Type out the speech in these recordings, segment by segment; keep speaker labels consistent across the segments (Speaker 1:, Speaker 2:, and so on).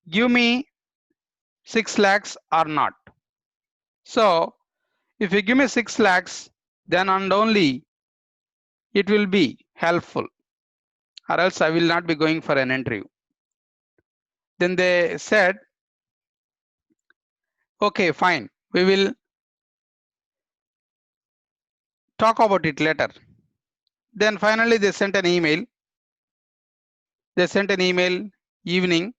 Speaker 1: give me 6 lakhs or not. So if you give me 6 lakhs, then and only it will be helpful, or else I will not be going for an interview. Then they said, okay, fine, we will talk about it later. Then finally they sent an email. They sent an email evening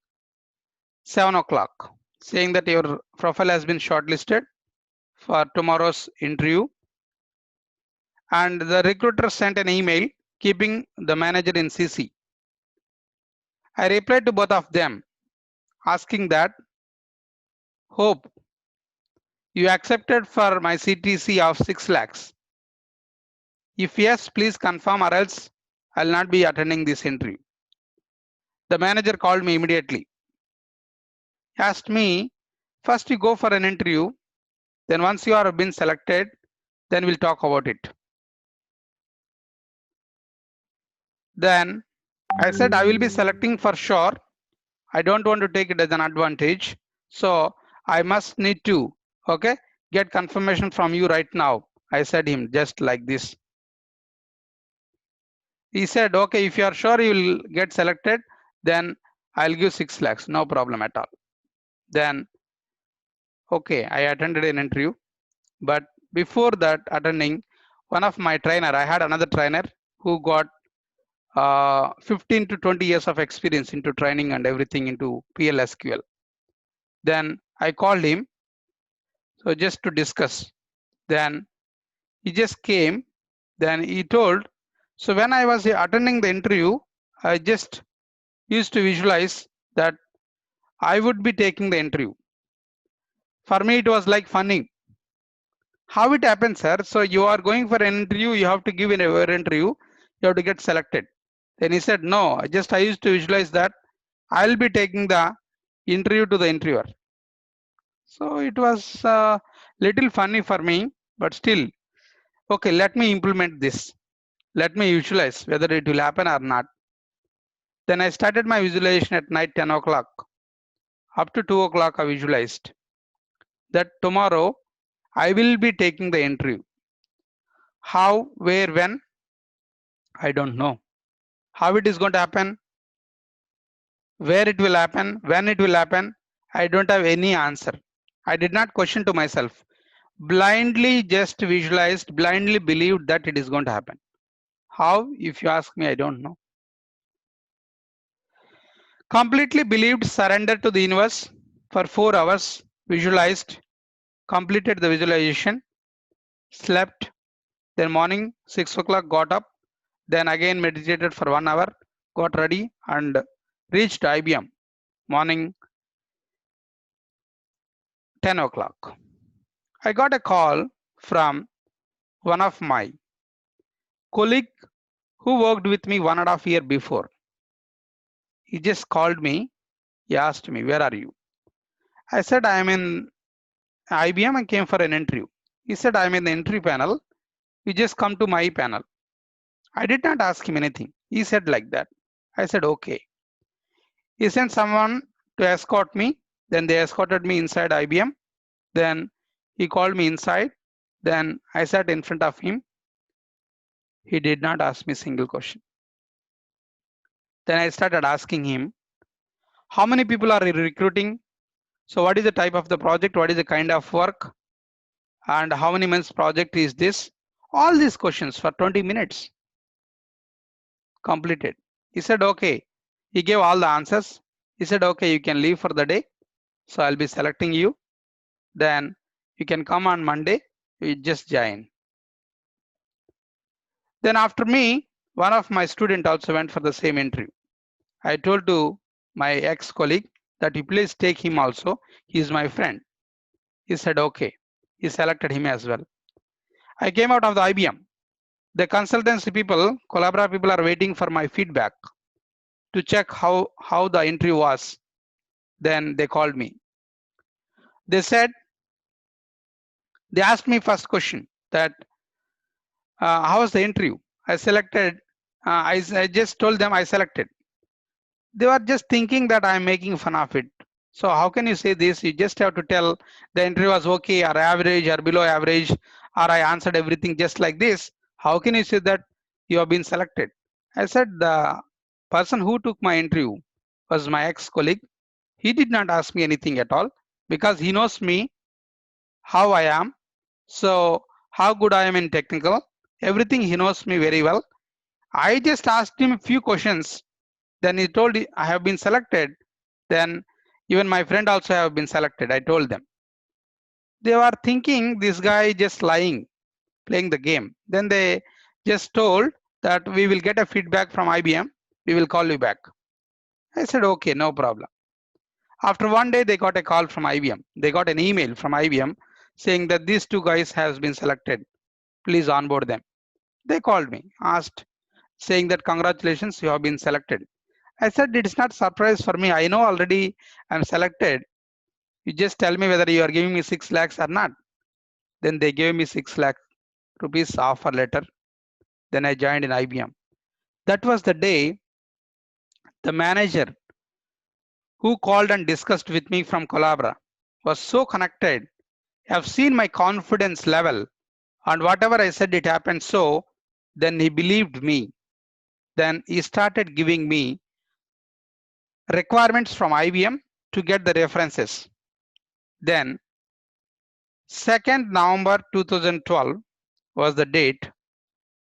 Speaker 1: 7 o'clock saying that your profile has been shortlisted for tomorrow's interview. And the recruiter sent an email keeping the manager in CC. I replied to both of them asking that, hope you accepted for my CTC of 6 lakhs. If yes, please confirm or else I'll not be attending this interview. The manager called me immediately. He asked me, first you go for an interview, then once you are been selected, then we'll talk about it. Then I said I will be selecting for sure. I don't want to take it as an advantage. So I must need to, okay, get confirmation from you right now. I said him just like this. He said, okay, if you are sure you will get selected, then I'll give 6 lakhs, no problem at all. Then, okay, I attended an interview. But before that attending, one of my trainer, I had another trainer who got 15 to 20 years of experience into training and everything into PLSQL. Then I called him, so just to discuss. Then he just came. Then he told, so when I was attending the interview, I just used to visualize that I would be taking the interview. For me, it was like funny. How it happens, sir? So you are going for an interview, you have to give an interview, you have to get selected. Then he said, no, I used to visualize that I'll be taking the interview to the interviewer. So it was a little funny for me, but still, okay, let me implement this. Let me visualize whether it will happen or not. Then I started my visualization at night 10 o'clock. Up to 2 o'clock, I visualized that tomorrow I will be taking the interview. How, where, when? I don't know. How it is going to happen? Where it will happen? When it will happen? I don't have any answer. I did not question to myself. Blindly just visualized, blindly believed that it is going to happen. How? If you ask me, I don't know. Completely believed, surrendered to the universe for 4 hours, visualized, completed the visualization, slept, then morning 6 o'clock got up, then again meditated for 1 hour, got ready and reached IBM morning 10 o'clock. I got a call from one of my colleague who worked with me 1.5 years before. He just called me. He asked me, where are you? I said, I am in IBM and came for an interview. He said, I'm in the interview panel. You just come to my panel. I did not ask him anything. He said like that. I said, okay. He sent someone to escort me. Then they escorted me inside IBM. Then he called me inside. Then I sat in front of him. He did not ask me a single question. Then I started asking him, how many people are you recruiting? So what is the type of the project? What is the kind of work? And how many months project is this? All these questions for 20 minutes. Completed. He said, okay. He gave all the answers. He said, okay, you can leave for the day. So I'll be selecting you. Then you can come on Monday. You just join. Then after me, one of my student also went for the same interview. I told to my ex-colleague that you please take him also. He is my friend. He said, okay. He selected him as well. I came out of the IBM. The consultancy people, Collabora people are waiting for my feedback to check how the interview was. Then they called me. They said, they asked me first question that how was the interview? I selected, I just told them I selected. They were just thinking that I'm making fun of it. So how can you say this? You just have to tell the interview was okay or average or below average, or I answered everything just like this. How can you say that you have been selected? I said the person who took my interview was my ex-colleague. He did not ask me anything at all because he knows me, how I am, so how good I am in technical, everything he knows me very well. I just asked him a few questions. Then he told I have been selected. Then even my friend also have been selected. I told them. They were thinking this guy just lying, playing the game. Then they just told that we will get a feedback from IBM. We will call you back. I said, okay, no problem. After one day, they got a call from IBM. They got an email from IBM saying that these two guys has been selected. Please onboard them. They called me, asked, saying that congratulations, you have been selected. I said, it's not surprise for me. I know already I'm selected. You just tell me whether you are giving me 6 lakhs or not. Then they gave me 6 lakh rupees offer letter. Then I joined in IBM. That was the day the manager who called and discussed with me from Collabra was so connected. Have seen my confidence level, and whatever I said it happened so. Then he believed me. Then he started giving me requirements from IBM to get the references. Then 2nd November 2012 was the date.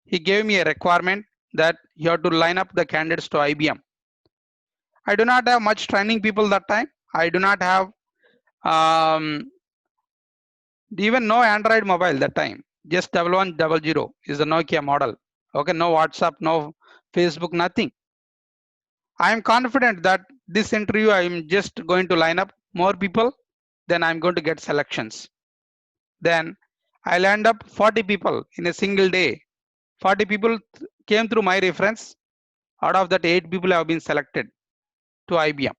Speaker 1: He gave me a requirement that you have to line up the candidates to IBM. I do not have much training people that time. I do not have even no Android mobile that time. Just 1100 is the Nokia model. Okay, no WhatsApp, no Facebook, nothing. I am confident that this interview I am just going to line up more people, then I'm going to get selections. Then I'll end up 40 people in a single day. 40 people came through my reference. Out of that, 8 people have been selected to IBM.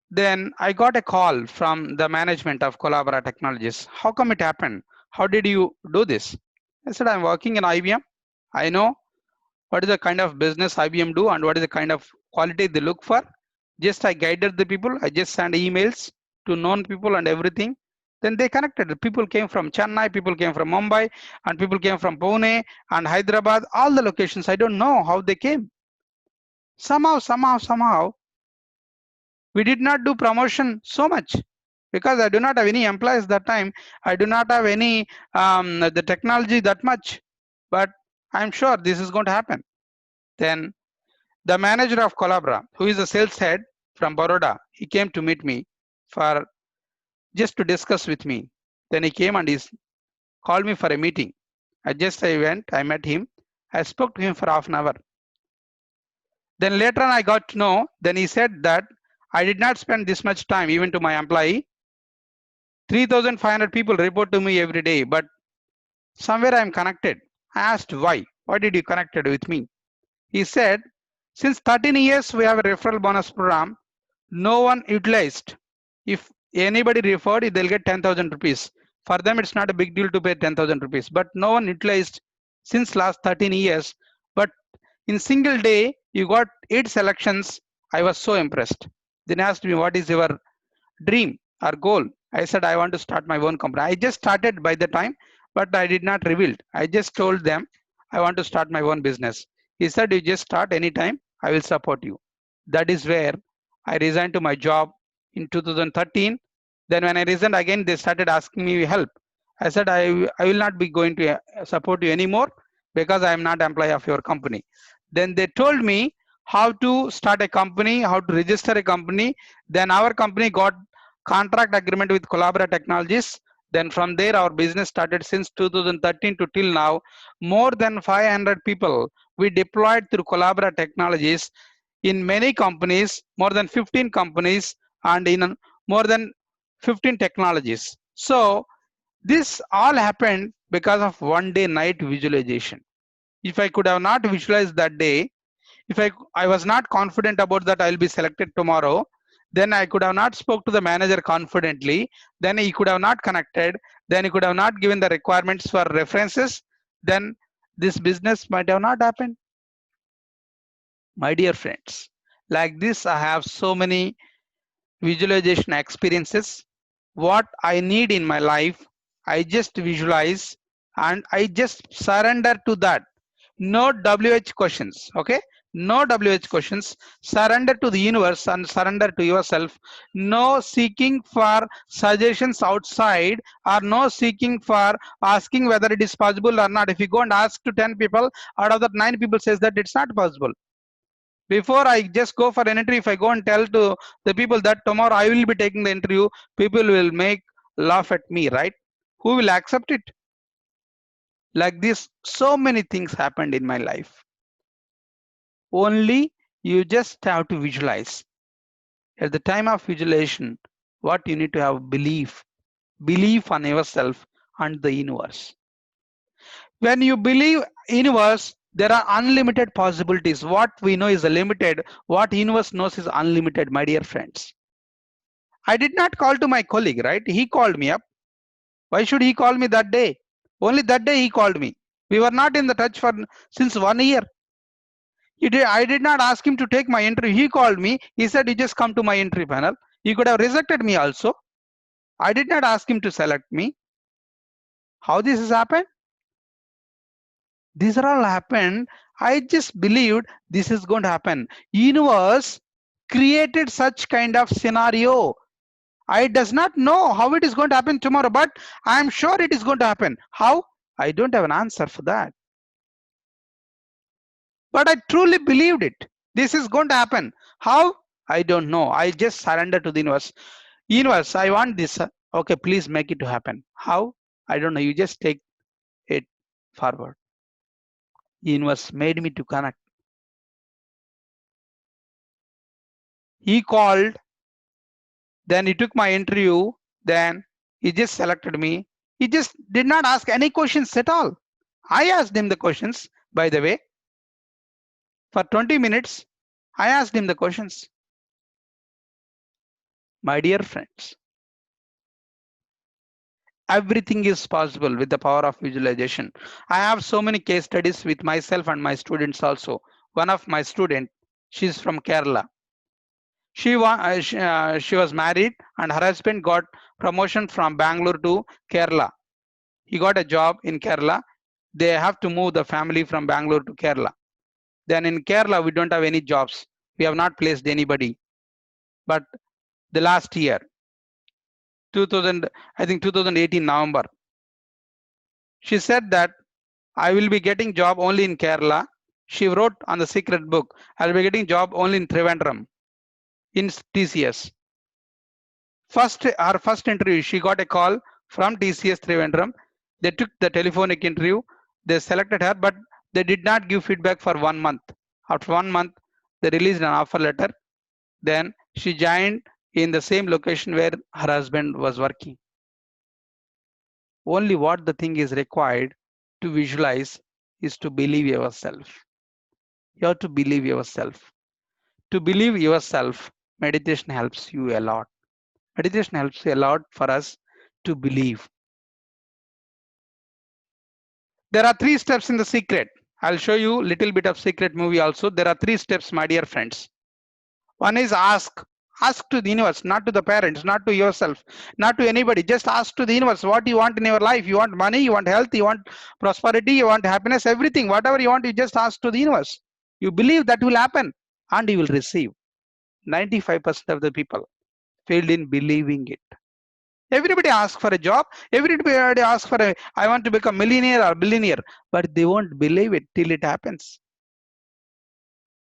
Speaker 1: Then I got a call from the management of Collabra Technologies. How come it happened? How did you do this? I said, I'm working in IBM. I know what is the kind of business IBM do and what is the kind of quality they look for. Just I guided the people. I just sent emails to known people and everything. Then they connected. People came from Chennai, people came from Mumbai, and people came from Pune and Hyderabad, all the locations. I don't know how they came. Somehow, we did not do promotion so much because I do not have any employees that time. I do not have any the technology that much, but I'm sure this is going to happen. Then the manager of Collabra, who is the sales head from Baroda, he came to meet me for just to discuss with me. Then he came and he called me for a meeting. I went, I met him. I spoke to him for half an hour. Then later on I got to know, then he said that I did not spend this much time even to my employee. 3,500 people report to me every day, but somewhere I am connected. I asked why. Why did you connected with me? He said, since 13 years we have a referral bonus program. No one utilized. If anybody referred, they'll get 10,000 rupees. For them, it's not a big deal to pay 10,000 rupees, but no one utilized since last 13 years. But in single day, you got 8 selections. I was so impressed. Then asked me, what is your dream or goal? I said, I want to start my own company. I just started by the time, but I did not reveal. I just told them, I want to start my own business. He said, you just start anytime. I will support you. That is where I resigned to my job in 2013. Then when I resigned again, they started asking me help. I said, I will not be going to support you anymore because I am not employee of your company. Then they told me how to start a company, how to register a company. Then our company got contract agreement with Collabra Technologies. Then from there, our business started since 2013 to till now. More than 500 people we deployed through Collabra Technologies in many companies, more than 15 companies, and in more than 15 technologies. So this all happened because of one day night visualization. If I could have not visualized that day, if I was not confident about that I'll be selected tomorrow, then I could have not spoke to the manager confidently, then he could have not connected, then he could have not given the requirements for references, then this business might have not happened. My dear friends, like this I have so many visualization experiences. What I need in my life, I just visualize and I just surrender to that. No WH questions, okay? No WH questions. Surrender to the universe and surrender to yourself. No seeking for suggestions outside, or no seeking for asking whether it is possible or not. If you go and ask to 10 people, out of that 9 people says that it's not possible. Before I just go for an interview, if I go and tell to the people that tomorrow I will be taking the interview, people will make laugh at me, right? Who will accept it? Like this, so many things happened in my life. Only you just have to visualize. At the time of visualization, what you need to have belief on yourself and the universe. When you believe universe, there are unlimited possibilities. What we know is limited. What universe knows is unlimited, my dear friends. I did not call to my colleague, right? He called me up. Why should he call me that day? Only that day he called me. We were not in the touch for since 1 year. I did not ask him to take my interview. He called me. He said, you just come to my interview panel. He could have rejected me also. I did not ask him to select me. How this has happened? These are all happened. I just believed this is going to happen. Universe created such kind of scenario. I does not know how it is going to happen tomorrow, but I am sure it is going to happen. How? I don't have an answer for that. But I truly believed it. This is going to happen. How? I don't know. I just surrender to the universe. Universe, I want this. Okay, please make it to happen. How? I don't know. You just take it forward. Universe made me to connect. He called, then he took my interview, then he just selected me. He just did not ask any questions at all. I asked him the questions, by the way. For 20 minutes, I asked him the questions. My dear friends, everything is possible with the power of visualization. I have so many case studies with myself and my students also. One of my student, she's from Kerala. She was married and her husband got promotion from Bangalore to Kerala. He got a job in Kerala. They have to move the family from Bangalore to Kerala. Then in Kerala, we don't have any jobs. We have not placed anybody. But the last year, 2018 November, she said that I will be getting job only in Kerala. She wrote on the secret book, I'll be getting job only in Trivandrum, in TCS. Her first interview, she got a call from TCS Trivandrum. They took the telephonic interview. They selected her, but they did not give feedback for 1 month. After 1 month, they released an offer letter. Then she joined in the same location where her husband was working. Only what the thing is required to visualize is to believe yourself. You have to believe yourself. To believe yourself, meditation helps you a lot. Meditation helps you a lot for us to believe. There are 3 steps in the secret. I'll show you a little bit of secret movie also. There are 3 steps, my dear friends. One is ask. Ask to the universe, not to the parents, not to yourself, not to anybody. Just ask to the universe what you want in your life. You want money, you want health, you want prosperity, you want happiness, everything. Whatever you want, you just ask to the universe. You believe that will happen and you will receive. 95% of the people failed in believing it. Everybody asks for a job. Everybody asks for I want to become millionaire or billionaire, but they won't believe it till it happens.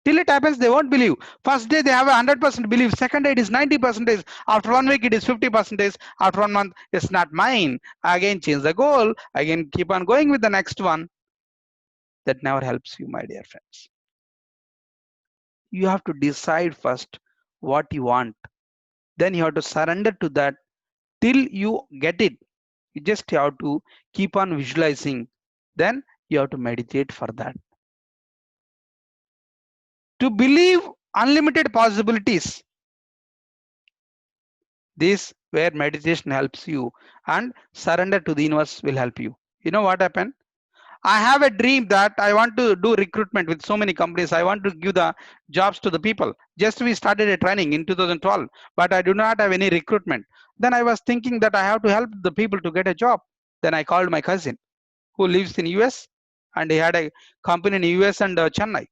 Speaker 1: Till it happens, they won't believe. First day they have 100% belief. Second day it is 90%. After 1 week it is 50%. After 1 month, it's not mine. Again change the goal. Again keep on going with the next one. That never helps you, my dear friends. You have to decide first what you want. Then you have to surrender to that till you get it. You just have to keep on visualizing. Then you have to meditate for that. To believe unlimited possibilities. This where meditation helps you and surrender to the universe will help you. You know what happened? I have a dream that I want to do recruitment with so many companies. I want to give the jobs to the people. Just we started a training in 2012, but I do not have any recruitment. Then I was thinking that I have to help the people to get a job. Then I called my cousin who lives in US, and he had a company in US and Chennai,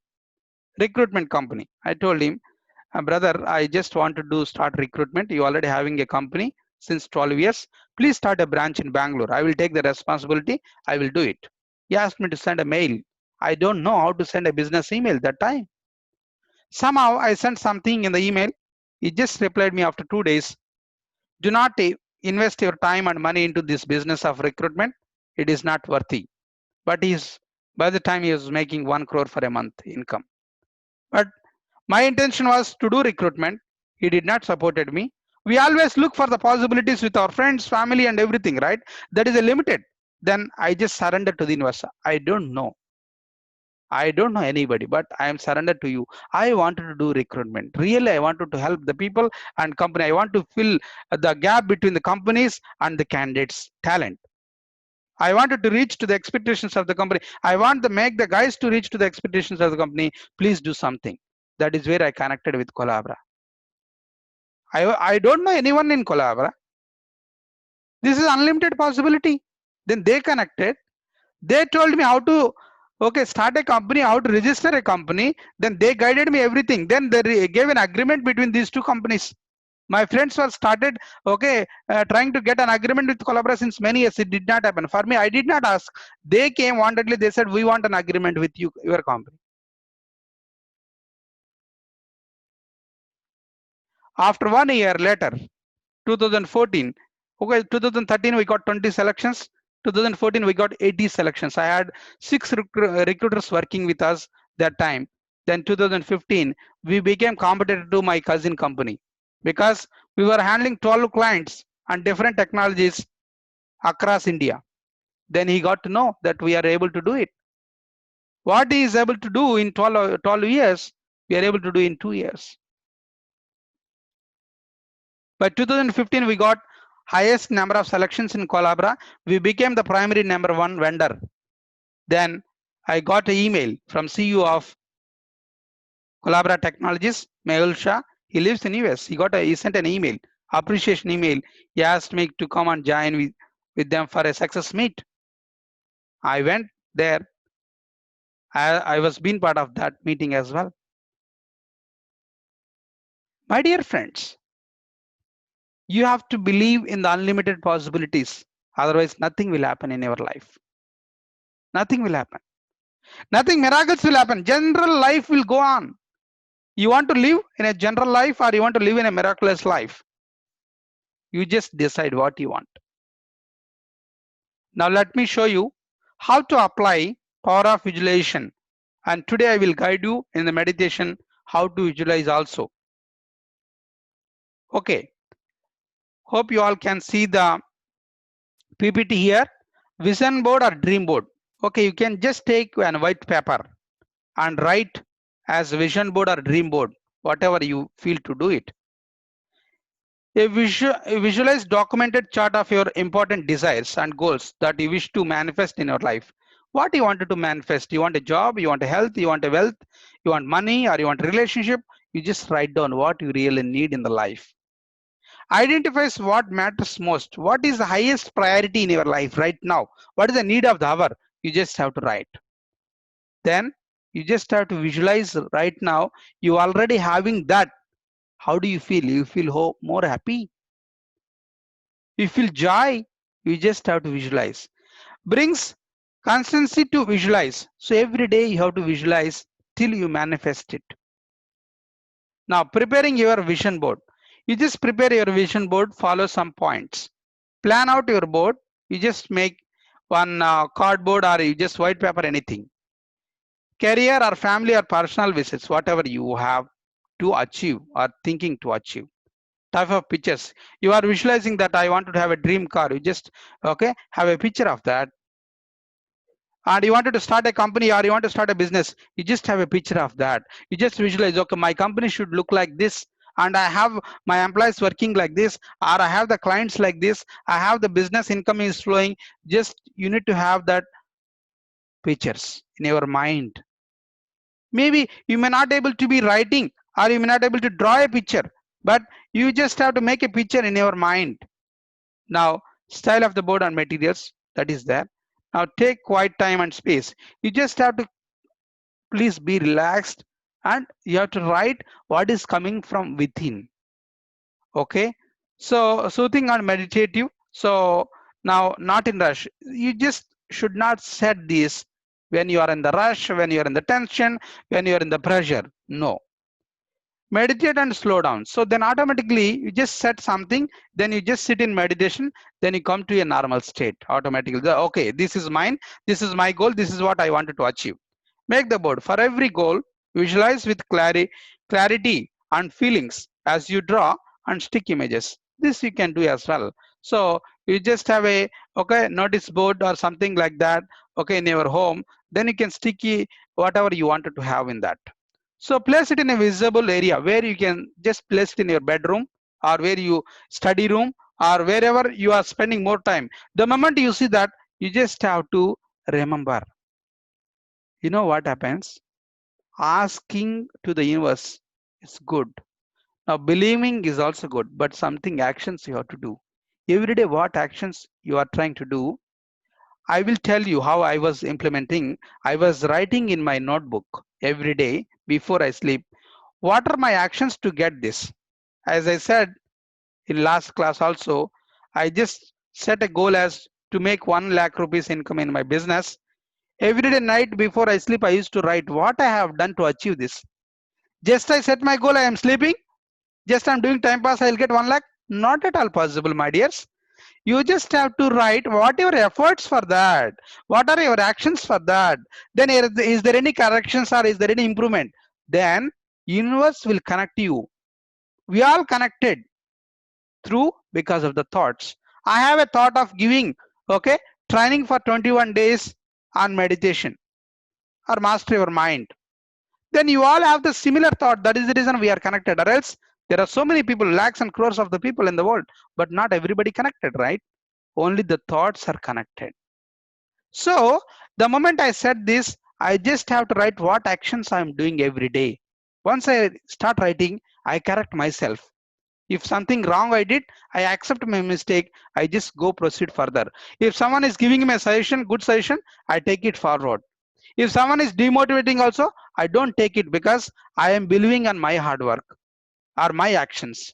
Speaker 1: recruitment company. I told him, brother, I just want to do start recruitment. You already having a company since 12 years. Please start a branch in Bangalore. I will take the responsibility. I will do it. He asked me to send a mail. I don't know how to send a business email that time. Somehow I sent something in the email. He just replied me after 2 days. Do not invest your time and money into this business of recruitment. It is not worthy. But he's by the time he was making 1 crore for a month income. But my intention was to do recruitment. He did not supported me. We always look for the possibilities with our friends, family, and everything, right? That is a limited. Then I just surrendered to the investor. I don't know. I don't know anybody, but I am surrendered to you. I wanted to do recruitment. Really, I wanted to help the people and company. I want to fill the gap between the companies and the candidates' talent. I wanted to reach to the expectations of the company. I want to make the guys to reach to the expectations of the company. Please do something. That is where I connected with Collabra. I don't know anyone in Collabra. This is unlimited possibility. Then they connected. They told me how to start a company, how to register a company. Then they guided me everything. Then they gave an agreement between these two companies. My friends were started trying to get an agreement with Collabra since many years. It did not happen. For me, I did not ask. They came wantedly. They said, we want an agreement with you, your company. After 1 year later, 2014, 2013 we got 20 selections. 2014 we got 80 selections. I had 6 recruiters working with us that time. Then 2015 we became competitor to my cousin company because we were handling 12 clients and different technologies across India. Then he got to know that we are able to do it. What he is able to do in 12 years, we are able to do in 2 years. By 2015, we got highest number of selections in Collabra. We became the primary number 1 vendor. Then I got an email from CEO of Collabra Technologies, Mehul Shah. He lives in US. He sent an email, appreciation email. He asked me to come and join with them for a success meet. I went there. I was being part of that meeting as well. My dear friends, you have to believe in the unlimited possibilities. Otherwise, nothing will happen in your life. Nothing will happen. Nothing miracles will happen. General life will go on. You want to live in a general life or you want to live in a miraculous life? You just decide what you want. Now let me show you how to apply power of visualization. And today I will guide you in the meditation how to visualize also. Okay. Hope you all can see the PPT here. Vision board or dream board. Okay, you can just take a white paper and write as vision board or dream board, whatever you feel to do it. A visualized documented chart of your important desires and goals that you wish to manifest in your life. What you wanted to manifest? You want a job, you want a health, you want a wealth, you want money, or you want a relationship. You just write down what you really need in the life. Identifies what matters most. What is the highest priority in your life right now? What is the need of the hour? You just have to write. Then you just have to visualize right now. You already having that. How do you feel? You feel more happy. You feel joy. You just have to visualize. Brings constancy to visualize. So every day you have to visualize till you manifest it. Now preparing your vision board. You just prepare your vision board, follow some points. Plan out your board. You just make one cardboard or you just white paper, anything. Career or family or personal visits, whatever you have to achieve or thinking to achieve. Type of pictures. You are visualizing that I wanted to have a dream car. You just have a picture of that. And you wanted to start a company or you want to start a business. You just have a picture of that. You just visualize, okay, my company should look like this. And I have my employees working like this, or I have the clients like this. I have the business income is flowing. Just you need to have that pictures in your mind. Maybe you may not able to be writing or you may not able to draw a picture, but you just have to make a picture in your mind. Now, style of the board and materials, that is there. Now take quiet time and space. You just have to please be relaxed and you have to write what is coming from within. Okay. So soothing and meditative. So now not in rush. You just should not set this when you are in the rush, when you are in the tension, when you are in the pressure. No, meditate and slow down. So then automatically you just set something, then you just sit in meditation, then you come to a normal state automatically. Okay, this is mine, this is my goal, this is what I wanted to achieve. Make the board for every goal. Visualize with clarity and feelings as you draw and stick images. This you can do as well. So you just have a notice board or something like that, in your home. Then you can sticky whatever you wanted to have in that. So place it in a visible area where you can just place it in your bedroom or where you study room or wherever you are spending more time. The moment you see that, you just have to remember. You know what happens? Asking to the universe is good. Now believing is also good, but something actions you have to do. Every day what actions you are trying to do, I will tell you how I was implementing. I was writing in my notebook every day before I sleep. What are my actions to get this? As I said in last class also, I just set a goal as to make 1 lakh rupees income in my business. Every day night before I sleep, I used to write what I have done to achieve this. Just I set my goal, I am sleeping. Just I'm doing time pass, I'll get 1 lakh. Not at all possible, my dears. You just have to write what your efforts for that, what are your actions for that. Then is there any corrections or is there any improvement? Then universe will connect you. We all connected through because of the thoughts. I have a thought of giving training for 21 days on meditation or master your mind. Then you all have the similar thought. That is the reason we are connected. Or else there are so many people, lakhs and crores of the people in the world, but not everybody connected, right? Only the thoughts are connected. So the moment I said this, I just have to write what actions I'm doing every day. Once I start writing, I correct myself. If something wrong I did, I accept my mistake. I just go proceed further. If someone is giving me a suggestion, good suggestion, I take it forward. If someone is demotivating also, I don't take it because I am believing on my hard work or my actions.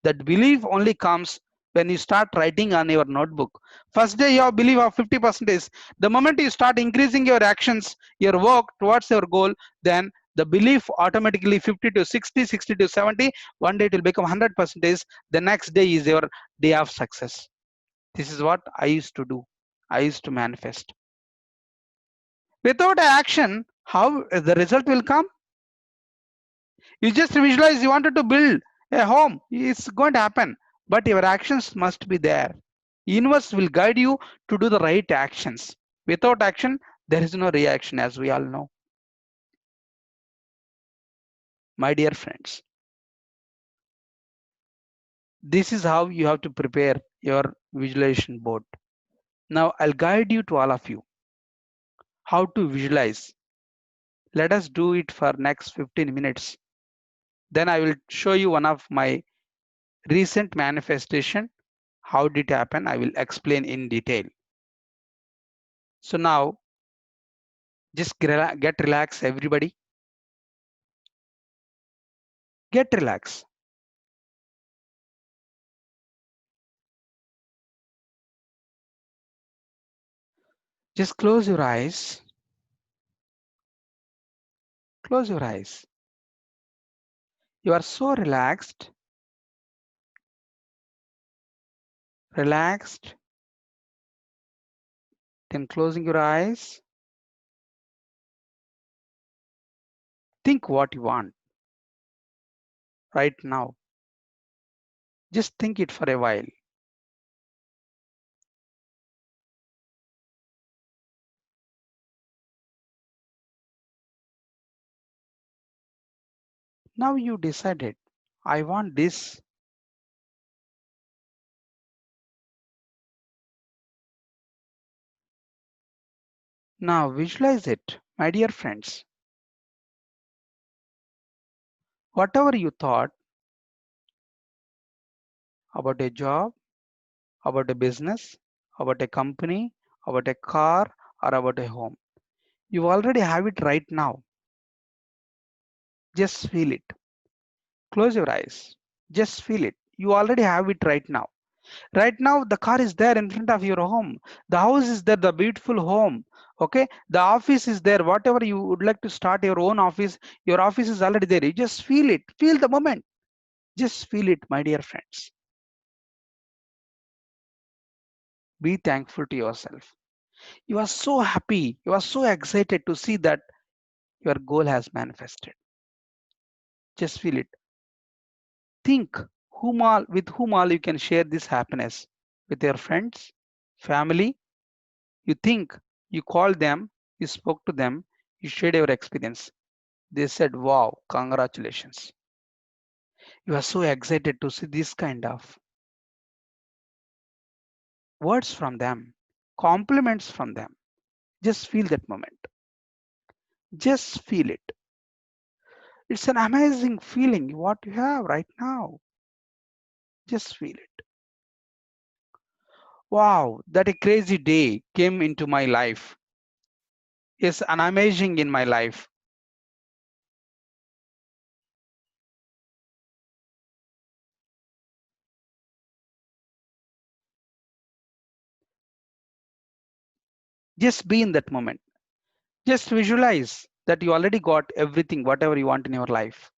Speaker 1: That belief only comes when you start writing on your notebook. First day you have belief of 50%. The moment you start increasing your actions, your work towards your goal, then the belief automatically 50 to 60, 60 to 70, one day it will become 100%. The next day is your day of success. This is what I used to do. I used to manifest. Without action, how the result will come? You just visualize you wanted to build a home. It's going to happen, but your actions must be there. Universe will guide you to do the right actions. Without action, there is no reaction, as we all know. My dear friends, this is how you have to prepare your visualization board. Now I'll guide you to all of you how to visualize. Let us do it for next 15 minutes. Then I will show you one of my recent manifestation. How did it happen? I will explain in detail. So now just get relaxed, everybody. Get relaxed. Just close your eyes. Close your eyes. You are so relaxed. Relaxed. Then closing your eyes. Think what you want right now. Just think it for a while. Now you decided, I want this. Now visualize it, my dear friends. Whatever you thought about a job, about a business, about a company, about a car, or about a home, you already have it right now. Just feel it. Close your eyes. Just feel it. You already have it right now. Right now, the car is there in front of your home. The house is there, the beautiful home. Okay. The office is there. Whatever you would like to start your own office, your office is already there. You just feel it. Feel the moment. Just feel it, my dear friends. Be thankful to yourself. You are so happy. You are so excited to see that your goal has manifested. Just feel it. Think with whom all you can share this happiness, with your friends, family. You think, you called them, you spoke to them, you shared your experience. They said, wow, congratulations. You are so excited to see this kind of words from them, compliments from them. Just feel that moment. Just feel it. It's an amazing feeling what you have right now. Just feel it. Wow, that a crazy day came into my life. Yes, an amazing in my life. Just be in that moment. Just visualize that you already got everything, whatever you want in your life.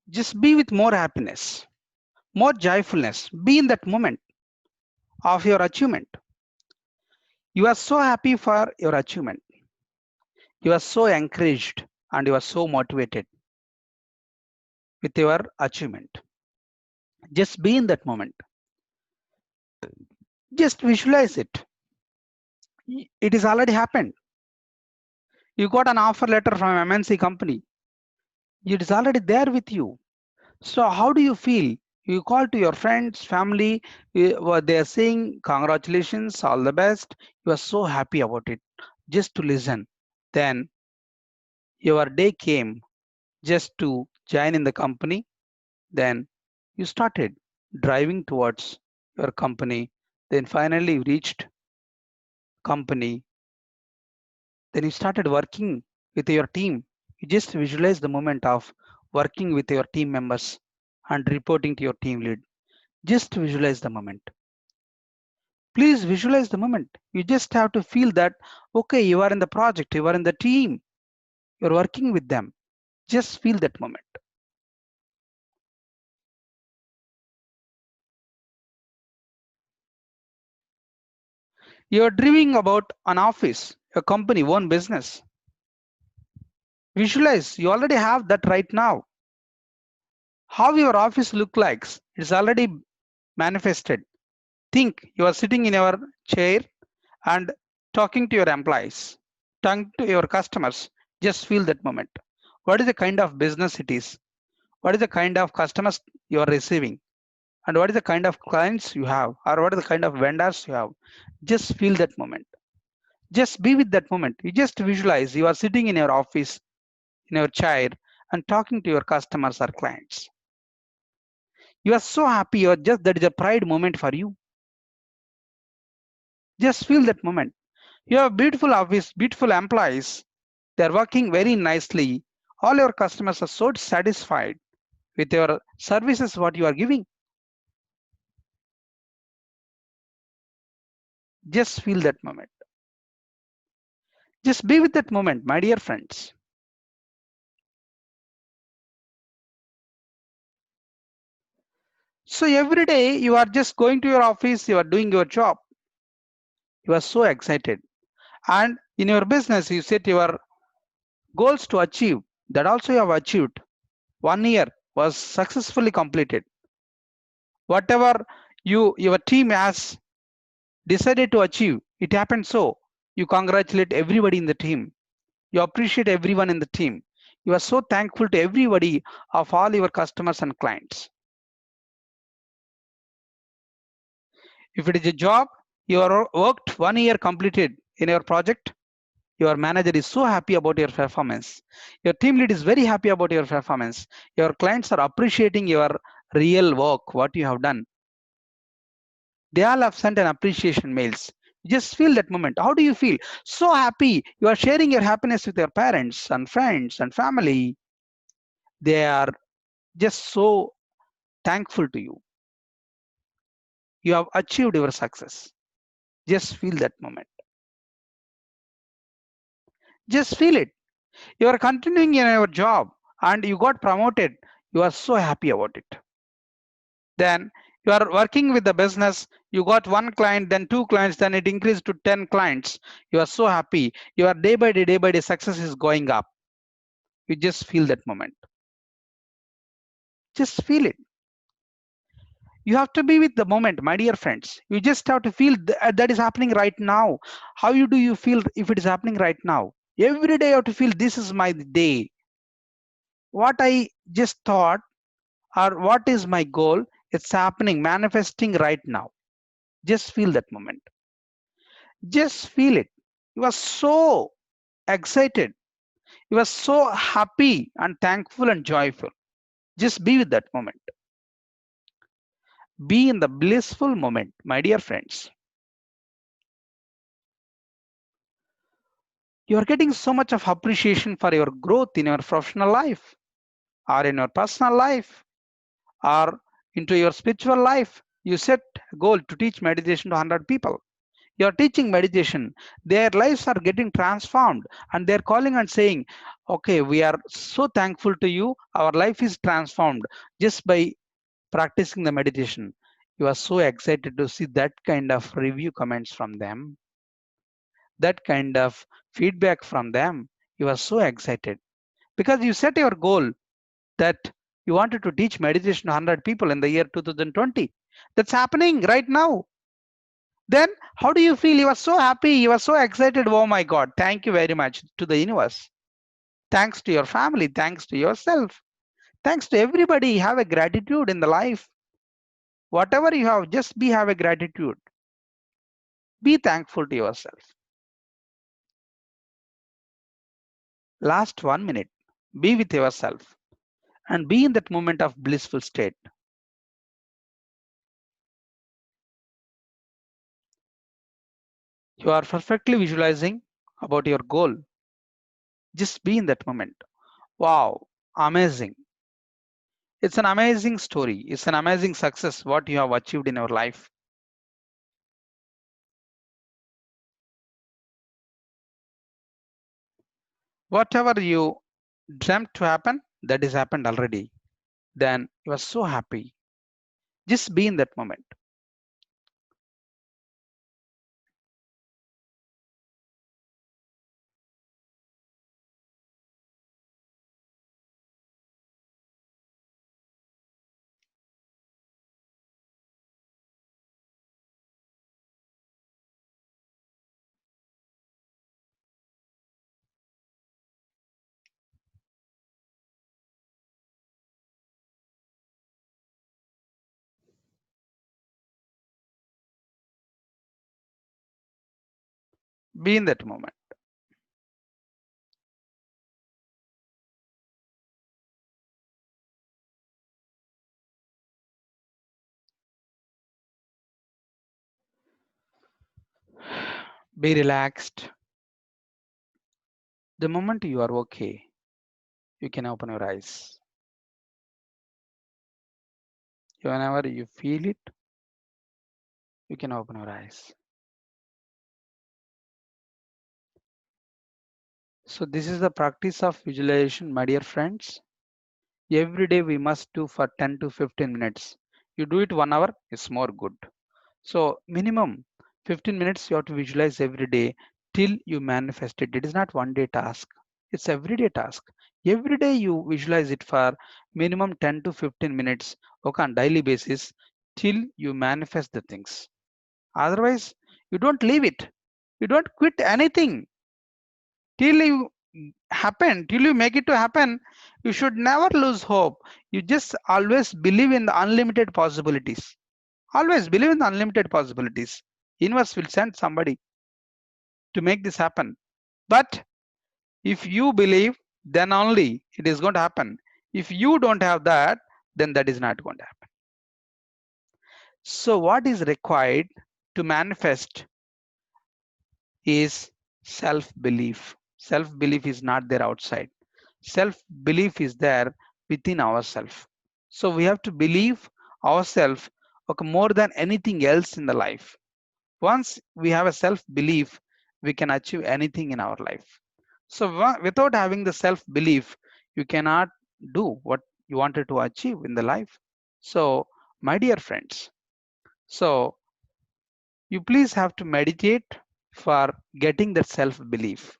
Speaker 1: Just be with more happiness, more joyfulness. Be in that moment of your achievement. You are so happy for your achievement. You are so encouraged and you are so motivated with your achievement. Just be in that moment. Just visualize it. It is already happened. You got an offer letter from MNC company. It is already there with you. So how do you feel? You call to your friends, family, they are saying congratulations, all the best. You are so happy about it. Just to listen. Then your day came just to join in the company. Then you started driving towards your company. Then finally you reached company. Then you started working with your team. You just visualize the moment of working with your team members and reporting to your team lead. Just visualize the moment. Please visualize the moment. You just have to feel that, okay, you are in the project, you are in the team, you're working with them. Just feel that moment. You're dreaming about an office, a company, one business. Visualize, you already have that right now. How your office look like, it's already manifested. Think you are sitting in your chair and talking to your employees, talking to your customers. Just feel that moment. What is the kind of business it is? What is the kind of customers you are receiving? And what is the kind of clients you have? Or what is the kind of vendors you have? Just feel that moment. Just be with that moment. You just visualize you are sitting in your office, in your chair, and talking to your customers or clients. You are so happy. You're just that is a pride moment for you. Just feel that moment. You have beautiful office, beautiful employees. They're working very nicely. All your customers are so satisfied with your services, what you are giving. Just feel that moment. Just be with that moment, my dear friends. So every day you are just going to your office, you are doing your job. You are so excited. And in your business, you set your goals to achieve. That also you have achieved. 1 year was successfully completed. Whatever your team has decided to achieve, it happened so. You congratulate everybody in the team. You appreciate everyone in the team. You are so thankful to everybody of all your customers and clients. If it is a job, you are worked 1 year completed in your project, your manager is so happy about your performance. Your team lead is very happy about your performance. Your clients are appreciating your real work, what you have done. They all have sent an appreciation mails. Just feel that moment. How do you feel? So happy. You are sharing your happiness with your parents and friends and family. They are just so thankful to you. You have achieved your success. Just feel that moment. Just feel it. You are continuing in your job and you got promoted. You are so happy about it. Then you are working with the business, you got one client, then two clients, then it increased to 10 clients. You are so happy. Your day by day success is going up. You just feel that moment. Just feel it. You have to be with the moment, my dear friends. You just have to feel that is happening right now. How do you feel if it is happening right now? Every day you have to feel this is my day. What I just thought or what is my goal, it's happening, manifesting right now. Just feel that moment. Just feel it. You are so excited. You are so happy and thankful and joyful. Just be with that moment. Be in the blissful moment, my dear friends. You are getting so much of appreciation for your growth in your professional life or in your personal life or into your spiritual life. You set a goal to teach meditation to 100 people. You're teaching meditation, their lives are getting transformed and they're calling and saying, okay, we are so thankful to you, our life is transformed just by practicing the meditation. You are so excited to see that kind of review comments from them, that kind of feedback from them. You are so excited because you set your goal that you wanted to teach meditation to 100 people in the year 2020. That's happening right now. Then how do you feel? You are so happy, you are so excited. Oh my God, thank you very much to the universe. Thanks to your family, thanks to yourself, thanks to everybody. Have a gratitude in the life. Whatever you have, just have a gratitude. Be thankful to yourself. Last 1 minute, be with yourself and be in that moment of blissful state. You are perfectly visualizing about your goal. Just be in that moment. Wow, amazing. It's an amazing story. It's an amazing success what you have achieved in your life. Whatever you dreamt to happen, that is happened already. Then you are so happy. Just be in that moment. Be in that moment. Be relaxed. The moment you are okay, you can open your eyes. Whenever you feel it, you can open your eyes. So this is the practice of visualization, my dear friends. Every day we must do for 10 to 15 minutes. You do it 1 hour, it's more good. So minimum 15 minutes you have to visualize every day till you manifest it. It is not one day task. It's everyday task. Every day you visualize it for minimum 10 to 15 minutes, okay, on daily basis till you manifest the things. Otherwise, you don't leave it. You don't quit anything till you till you make it to happen. You should never lose hope. You just always believe in the unlimited possibilities. Always believe in the unlimited possibilities. Universe will send somebody to make this happen. But if you believe, then only it is going to happen. If you don't have that, then that is not going to happen. So what is required to manifest is self-belief. Self-belief is not there outside. Self-belief is there within ourselves. So we have to believe ourselves, okay, more than anything else in the life. Once we have a self-belief, we can achieve anything in our life. So without having the self-belief, you cannot do what you wanted to achieve in the life. So my dear friends, so you please have to meditate for getting that self-belief.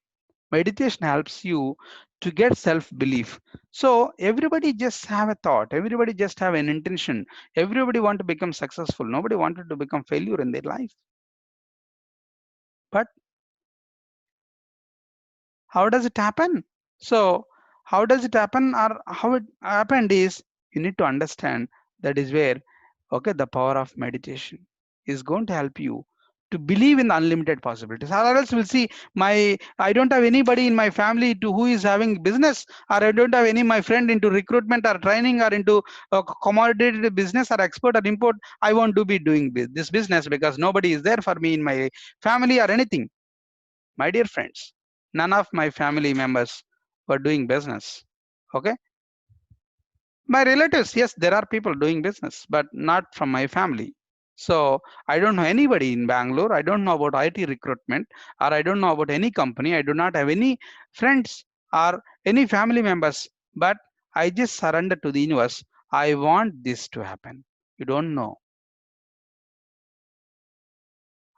Speaker 1: Meditation helps you to get self-belief. So everybody just have a thought, everybody just have an intention, everybody want to become successful, nobody wanted to become failure in their life. But how does it happen? So how does it happen, or how it happened is you need to understand. That is where, okay, the power of meditation is going to help you to believe in the unlimited possibilities. Or else we'll see, I don't have anybody in my family to who is having business, or I don't have any my friend into recruitment or training or into commodity business or export or import. I want to be doing this business because nobody is there for me in my family or anything. My dear friends, none of my family members were doing business. Okay. My relatives, yes, there are people doing business, but not from my family. So I don't know anybody in Bangalore. I don't know about IT recruitment, or I don't know about any company. I do not have any friends or any family members, but I just surrender to the universe. I want this to happen. You don't know.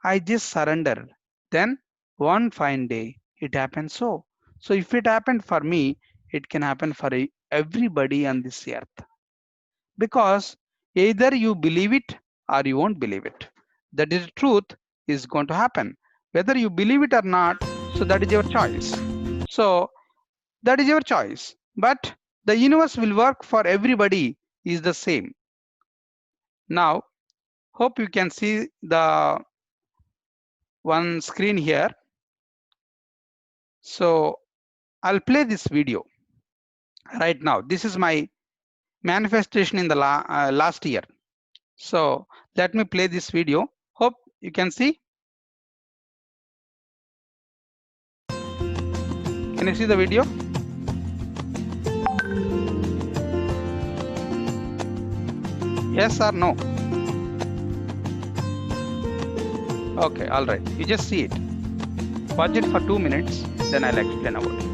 Speaker 1: I just surrender. Then one fine day, it happens so. So if it happened for me, it can happen for everybody on this earth. Because either you believe it or you won't believe it. That is the truth is going to happen. Whether you believe it or not, so that is your choice. So that is your choice. But the universe will work for everybody is the same. Now, hope you can see the one screen here. So I'll play this video right now. This is my manifestation in the last year. So let me play this video. Hope you can see. Can you see the video? Yes or no? Okay, all right. You just see it. Watch it for 2 minutes, then I'll explain about it.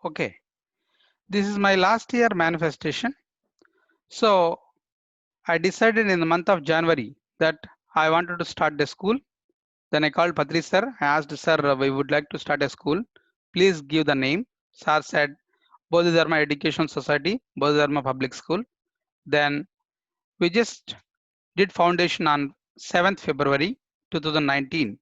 Speaker 1: Okay, this is my last year manifestation. So I decided in the month of January that I wanted to start the school. Then I called Patri sir. I asked, sir, we would like to start a school. Please give the name. Sir said, Bodhidharma Education Society, Bodhidharma Public School. Then we just did foundation on 7th February 2019.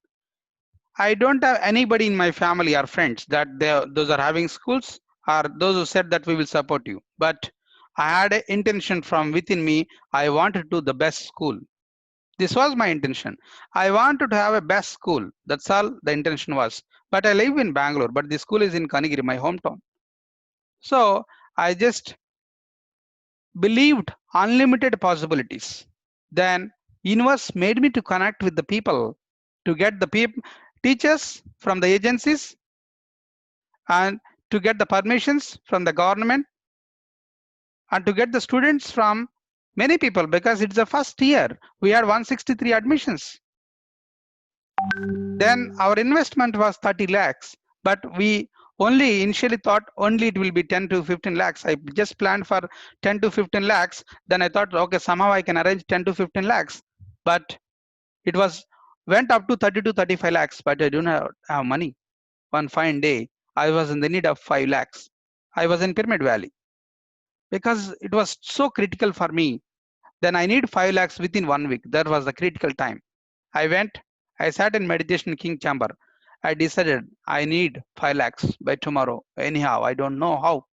Speaker 1: I don't have anybody in my family or friends that those are having schools or those who said that we will support you. But I had an intention from within me. I wanted to do the best school. This was my intention. I wanted to have a best school. That's all the intention was. But I live in Bangalore, but the school is in Kanigiri, my hometown. So I just believed unlimited possibilities. Then universe made me to connect with the people, to get the teachers from the agencies, and to get the permissions from the government, and to get the students from many people, because it's the first year we had 163 admissions. Then our investment was 30 lakhs, but we only initially thought only it will be 10 to 15 lakhs. I just planned for 10 to 15 lakhs. Then I thought, okay, somehow I can arrange 10 to 15 lakhs, but it was went up to 30 to 35 lakhs, but I do not have money. One fine day, I was in the need of 5 lakhs. I was in Pyramid Valley because it was so critical for me. Then I need 5 lakhs within 1 week. That was the critical time. I went, I sat in meditation in King Chamber. I decided I need 5 lakhs by tomorrow. Anyhow, I don't know how.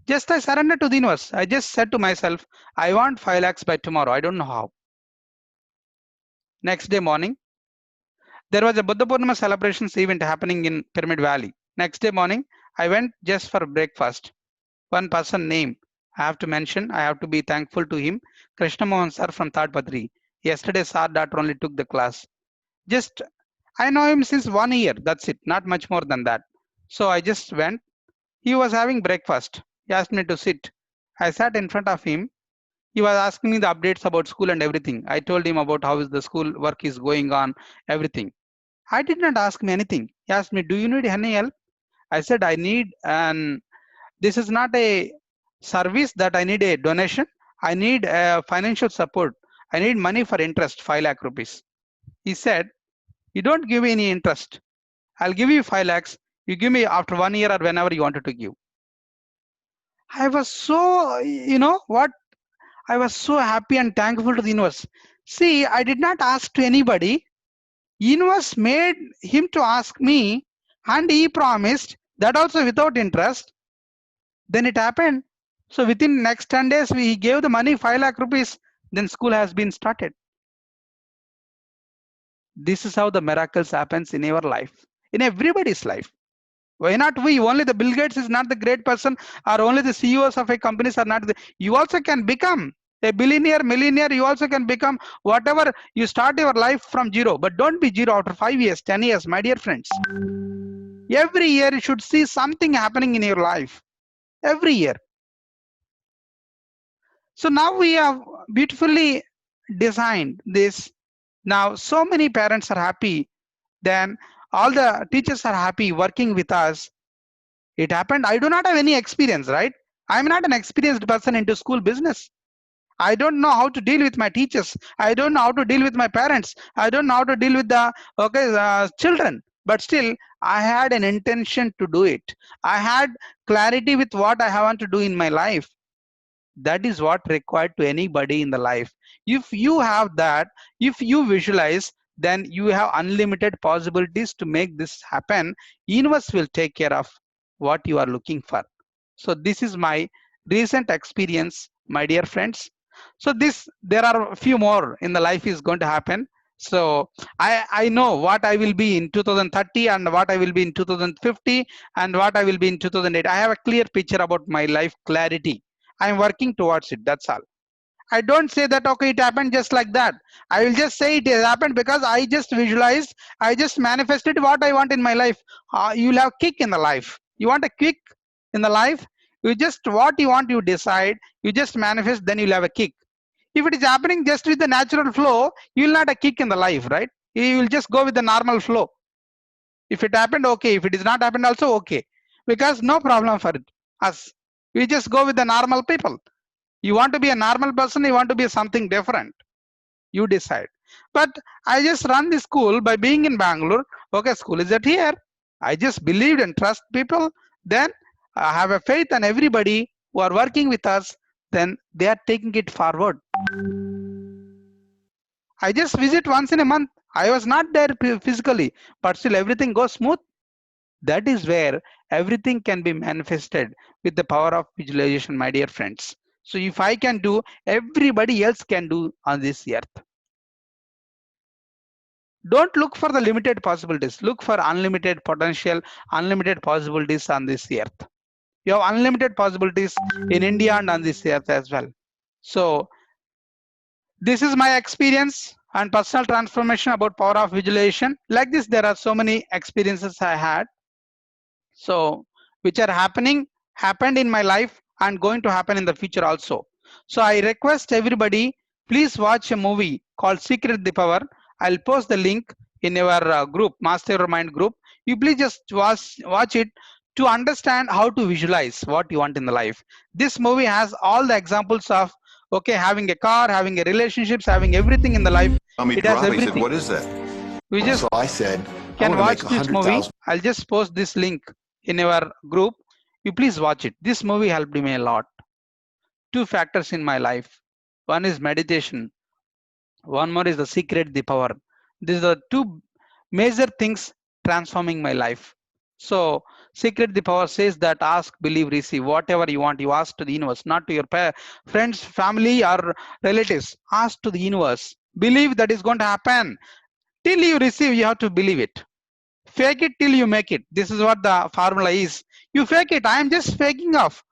Speaker 1: Just I surrendered to the universe. I just said to myself, I want 5 lakhs by tomorrow. I don't know how. Next day morning, there was a Buddha Purnima celebrations event happening in Pyramid Valley. Next day morning, I went just for breakfast. One person name I have to mention, I have to be thankful to him, Krishna Mohan sir from Third Padri. Yesterday, sir daughter only took the class. Just I know him since 1 year. That's it. Not much more than that. So I just went. He was having breakfast. He asked me to sit. I sat in front of him. He was asking me the updates about school and everything. I told him about how is the school work is going on, everything. I did not ask me anything. He asked me, "Do you need any help?" I said, "I need, and this is not a service that I need a donation. I need financial support. I need money for interest, 5 lakh rupees." He said, "You don't give me any interest. I'll give you 5 lakhs. You give me after 1 year or whenever you wanted to give." I was so, what? I was so happy and thankful to the universe. See, I did not ask to anybody. Universe made him to ask me, and he promised that also without interest. Then it happened. So within next 10 days, we gave the money 5 lakh rupees. Then school has been started. This is how the miracles happens in your life, in everybody's life. Why not we? Only the Bill Gates is not the great person, or only the CEOs of a companies are not. You also can become a billionaire, millionaire. You also can become whatever. You start your life from zero, but don't be zero after 5 years, 10 years, my dear friends. Every year you should see something happening in your life. Every year. So now we have beautifully designed this. Now so many parents are happy. Then all the teachers are happy working with us. It happened. I do not have any experience, right? I'm not an experienced person into school business. I don't know how to deal with my teachers. I don't know how to deal with my parents. I don't know how to deal with the children. But still, I had an intention to do it. I had clarity with what I want to do in my life. That is what required to anybody in the life. If you have that, if you visualize, then you have unlimited possibilities to make this happen. Universe will take care of what you are looking for. So this is my recent experience, my dear friends. So there are a few more in the life is going to happen. So I know what I will be in 2030 and what I will be in 2050 and what I will be in 2008. I have a clear picture about my life, clarity. I'm working towards it. That's all. I don't say that, okay, it happened just like that. I will just say it has happened because I just visualized, I just manifested what I want in my life. You'll have kick in the life. You want a kick in the life? You just, what you want, you decide, you just manifest, then you'll have a kick. If it is happening just with the natural flow, you will not have a kick in the life, right? You will just go with the normal flow. If it happened, okay. If it is not happened also, okay. because no problem for us. We just go with the normal people. You want to be a normal person, you want to be something different, you decide. But I just run the school by being in Bangalore. Okay, school is at here. I just believed and trust people. Then I have a faith on everybody who are working with us. Then they are taking it forward. I just visit once in a month. I was not there physically, but still everything goes smooth. That is where everything can be manifested with the power of visualization, my dear friends. So if I can do, everybody else can do on this earth. Don't look for the limited possibilities. Look for unlimited potential, unlimited possibilities on this earth. You have unlimited possibilities in India and on this earth as well. So this is my experience and personal transformation about power of visualization. Like this, there are so many experiences I had. So which are happened in my life and going to happen in the future also. So I request everybody, please watch a movie called Secret the Power. I'll post the link in your group, Master Your Mind group. You please just watch it to understand how to visualize what you want in the life. This movie has all the examples of, okay, having a car, having a relationships, having everything in the life. It has everything.
Speaker 2: Said, what is that?
Speaker 1: We just
Speaker 2: so I said,
Speaker 1: can watch this movie. I'll just post this link in your group. You please watch it. This movie helped me a lot. Two factors in my life. One is meditation. One more is the secret, the power. These are two major things transforming my life. So secret, the power says that ask, believe, receive. Whatever you want, you ask to the universe, not to your friends, family, or relatives. Ask to the universe. Believe that is going to happen. Till you receive, you have to believe it. Fake it till you make it. This is what the formula is. You fake it. I am just faking off.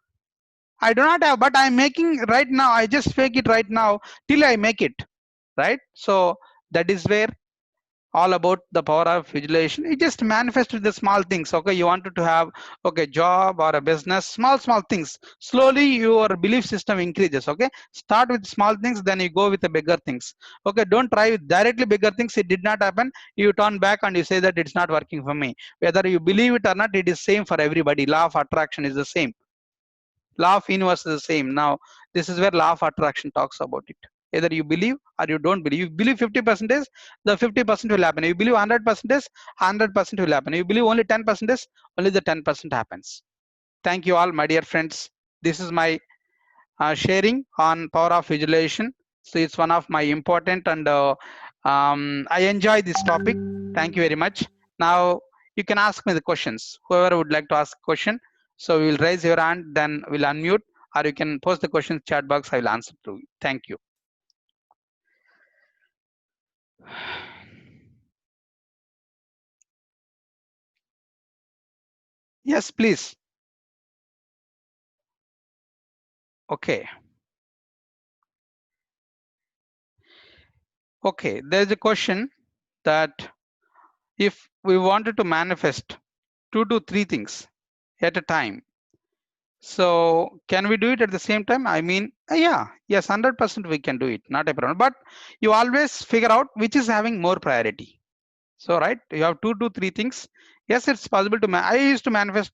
Speaker 1: I do not have, but I'm making right now. I just fake it right now till I make it. Right. So that is where all about the power of visualization. It just manifests with the small things. Okay, you wanted to have okay job or a business, small things. Slowly your belief system increases. Okay, start with small things, then you go with the bigger things. Okay, don't try with directly bigger things. It did not happen. You turn back and you say that it's not working for me. Whether you believe it or not, it is same for everybody. Law of attraction is the same. Law of universe is the same. Now this is where law of attraction talks about it. Either you believe or you don't believe. You believe 50%, the 50% will happen. You believe 100%, 100% will happen. You believe only 10%, only the 10% happens. Thank you all, my dear friends. This is my sharing on power of visualization. So it's one of my important and I enjoy this topic. Thank you very much. Now you can ask me the questions. Whoever would like to ask a question, so we will raise your hand, then we'll unmute, or you can post the questions chat box. I will answer to you. Thank you. Yes, please. Okay. Okay, there's a question that if we wanted to manifest 2 to 3 things at a time, so can we do it at the same time? I mean, yeah, yes, 100% we can do it, not a problem. But you always figure out which is having more priority. So, right, you have 2 to 3 things. Yes, it's possible to. I used to manifest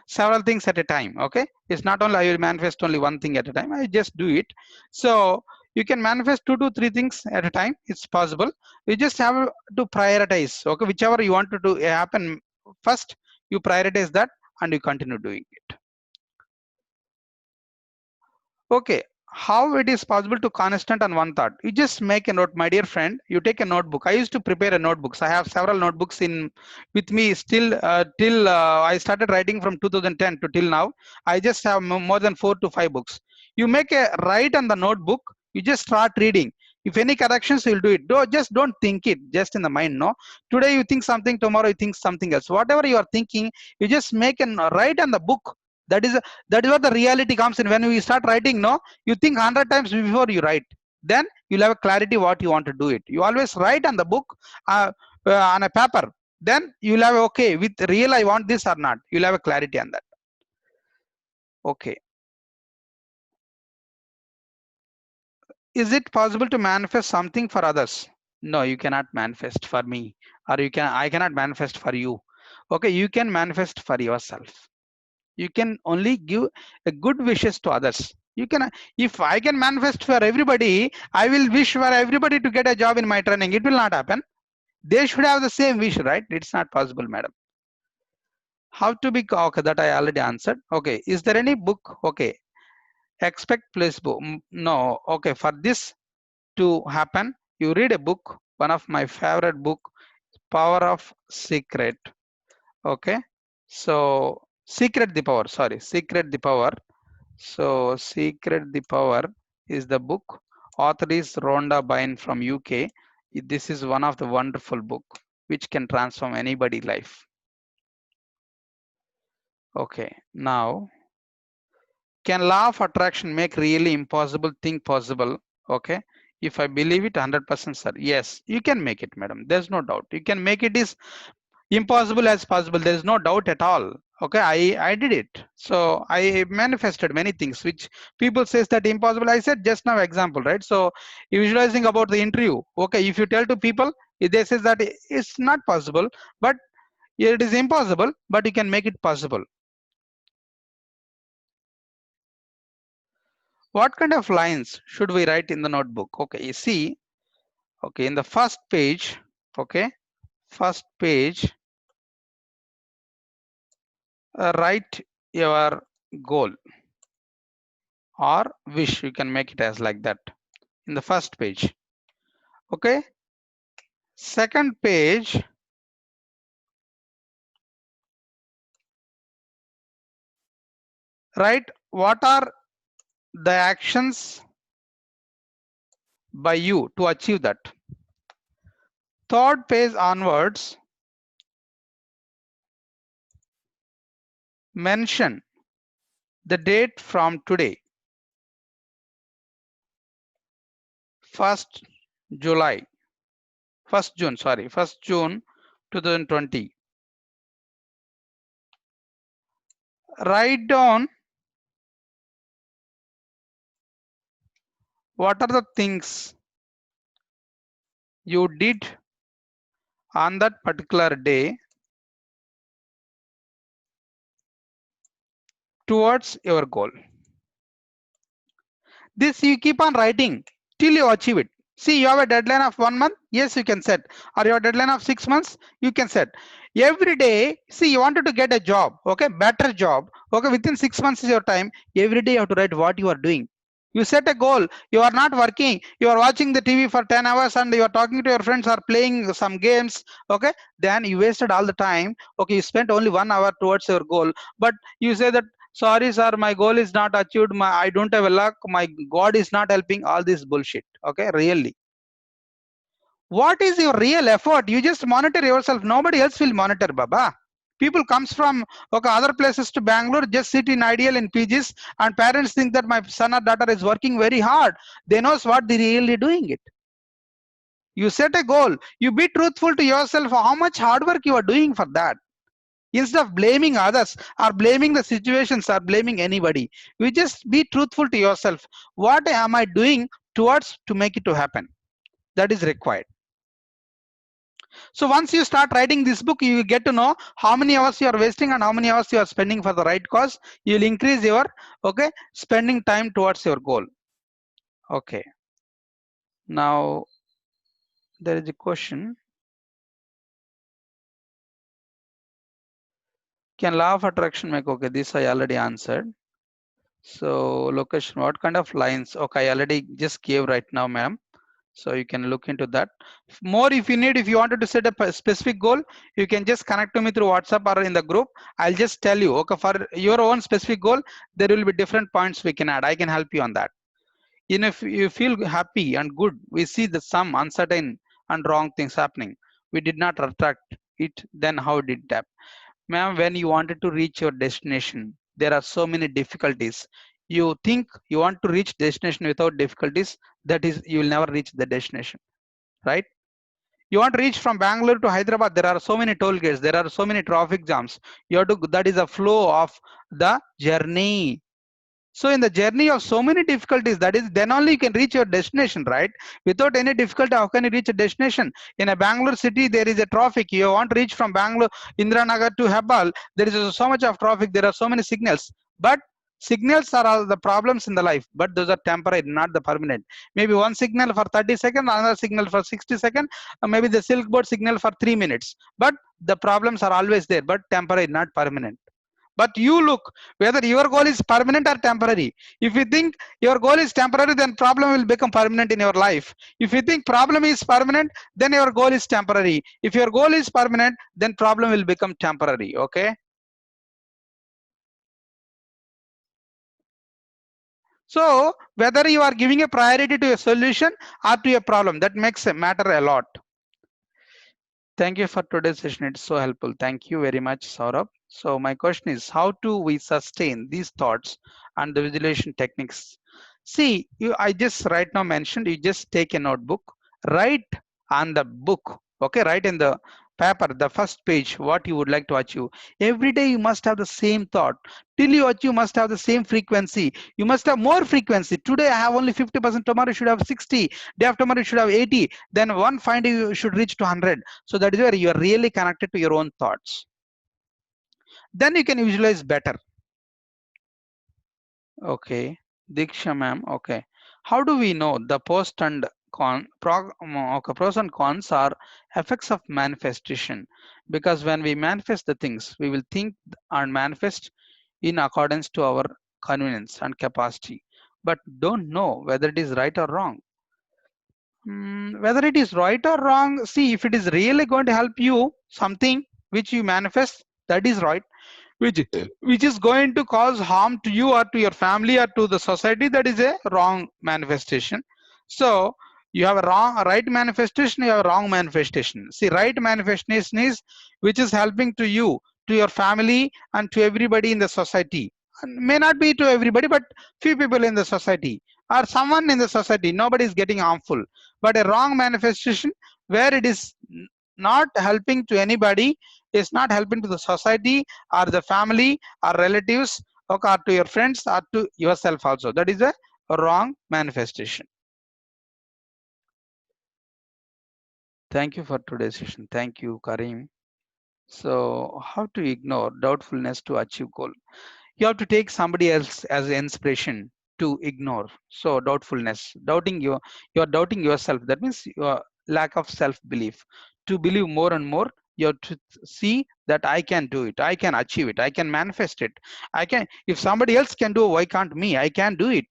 Speaker 1: several things at a time. Okay, it's not only I will manifest only one thing at a time. I just do it. So you can manifest 2 to 3 things at a time. It's possible. You just have to prioritize. Okay, whichever you want to do happen first, you prioritize that and you continue doing it. Okay, how it is possible to constant on one thought? You just make a note, my dear friend. You take a notebook. I used to prepare a notebooks. I have several notebooks in with me still till I started writing from 2010 to till now. I just have more than 4 to 5 books. You make a write on the notebook. You just start reading. If any corrections, you'll do it. Just don't think it just in the mind. No, today you think something, tomorrow you think something else. Whatever you are thinking, you just make a write on the book. That is where the reality comes in. When you start writing, no, you think 100 times before you write. Then you'll have a clarity what you want to do it. You always write on the book on a paper. Then you'll have okay with real I want this or not. You'll have a clarity on that. Okay. Is it possible to manifest something for others? No, you cannot manifest for me, or I cannot manifest for you. Okay, you can manifest for yourself. You can only give a good wishes to others. You can, if I can manifest for everybody, I will wish for everybody to get a job in my training. It will not happen. They should have the same wish, right? It's not possible, madam. How to be, okay, that I already answered. Okay, is there any book? Okay, expect placebo. No, okay, for this to happen, you read a book, one of my favorite book, Power of Secret. Okay, so Secret the Power, sorry, Secret the Power. So Secret the Power is the book. Author is Rhonda Byrne from UK. This is one of the wonderful book which can transform anybody's life. Okay, now can law of attraction make really impossible thing possible? Okay, if I believe it 100%, sir, yes, you can make it, madam. There's no doubt. You can make it is impossible as possible. There's no doubt at all. Okay, I did it. So I manifested many things which people says that impossible. I said just now example, right? So visualizing about the interview. Okay, if you tell to people, if they says that it's not possible, but it is impossible, but you can make it possible. What kind of lines should we write in the notebook? Okay, you see, okay, in the first page, okay, first page, write your goal or wish. You can make it as like that in the first page. Okay, second page, write what are the actions by you to achieve that. Third page onwards, mention the date from today, 1st July, 1st June, sorry, 1st June 2020. Write down what are the things you did on that particular day towards your goal. This you keep on writing till you achieve it. See, you have a deadline of 1 month. Yes, you can set. Or your deadline of 6 months, you can set. Every day, see, you wanted to get a job, okay, better job. Okay, within 6 months is your time. Every day you have to write what you are doing. You set a goal. You are not working. You are watching the TV for 10 hours and you are talking to your friends or playing some games. Okay, then you wasted all the time. Okay, you spent only 1 hour towards your goal. But you say that, sorry sir, my goal is not achieved, I don't have a luck, my God is not helping, all this bullshit. Okay, really, what is your real effort? You just monitor yourself, nobody else will monitor, baba. People comes from, okay, other places to Bangalore, just sit in ideal in PGs, and parents think that my son or daughter is working very hard. They knows what they really doing it. You set a goal, you be truthful to yourself how much hard work you are doing for that. Instead of blaming others or blaming the situations or blaming anybody, you just be truthful to yourself. What am I doing towards to make it to happen? That is required. So once you start writing this book, you will get to know how many hours you are wasting and how many hours you are spending for the right cause. You will increase your, okay, spending time towards your goal. Okay. Now there is a question. Can law of attraction make, okay, this I already answered. So location, what kind of lines? Okay, I already just gave right now, ma'am. So you can look into that more if you need. If you wanted to set up a specific goal, you can just connect to me through WhatsApp or in the group. I'll just tell you, okay, for your own specific goal, there will be different points we can add. I can help you on that. And if you feel happy and good, we see the some uncertain and wrong things happening. We did not attract it, then how did that? Ma'am, when you wanted to reach your destination, there are so many difficulties. You think you want to reach destination without difficulties, that is, you will never reach the destination, right? You want to reach from Bangalore to Hyderabad, there are so many toll gates, there are so many traffic jams. You have to, that is a flow of the journey. So in the journey of so many difficulties, that is, then only you can reach your destination, right? Without any difficulty, how can you reach a destination? In a Bangalore city, there is a traffic. You want to reach from Bangalore, Indiranagar to Hebbal, there is so much of traffic. There are so many signals. But signals are all the problems in the life, but those are temporary, not the permanent. Maybe one signal for 30 seconds, another signal for 60 seconds, maybe the silk board signal for 3 minutes. But the problems are always there, but temporary, not permanent. But you look whether your goal is permanent or temporary. If you think your goal is temporary, then problem will become permanent in your life. If you think problem is permanent, then your goal is temporary. If your goal is permanent, then problem will become temporary. Okay. So whether you are giving a priority to a solution or to a problem, that makes a matter a lot. Thank you for today's session. It's so helpful. Thank you very much, Saurabh. So my question is, how do we sustain these thoughts and the visualization techniques? See, I just right now mentioned, you just take a notebook, write on the book, okay, write in the paper, the first page, what you would like to achieve. Every day you must have the same thought. Till you achieve, you must have the same frequency. You must have more frequency. Today I have only 50%, tomorrow you should have 60, day after tomorrow you should have 80, then one finding you should reach to 100. So that is where you are really connected to your own thoughts. Then you can visualize better. Okay, Diksha ma'am. Okay, how do we know the post and pros and cons are effects of manifestation? Because when we manifest the things, we will think and manifest in accordance to our convenience and capacity, but don't know whether it is right or wrong. Whether it is right or wrong, see, if it is really going to help you, something which you manifest, that is right. Which is going to cause harm to you or to your family or to the society, that is a wrong manifestation. So you have a right manifestation, you have a wrong manifestation. See, right manifestation is which is helping to you, to your family, and to everybody in the society. And may not be to everybody, but few people in the society or someone in the society, nobody is getting harmful. But a wrong manifestation where it is not helping to anybody, is not helping to the society or the family or relatives, or to your friends or to yourself also, that is a wrong manifestation. Thank you for today's session. Thank you, Karim. So how to ignore doubtfulness to achieve goal? You have to take somebody else as inspiration to ignore. So doubtfulness, you're doubting yourself, that means your lack of self-belief. To believe more and more, you have to see that I can do it, I can achieve it, I can manifest it. I can, if somebody else can do, why can't me? I can do it.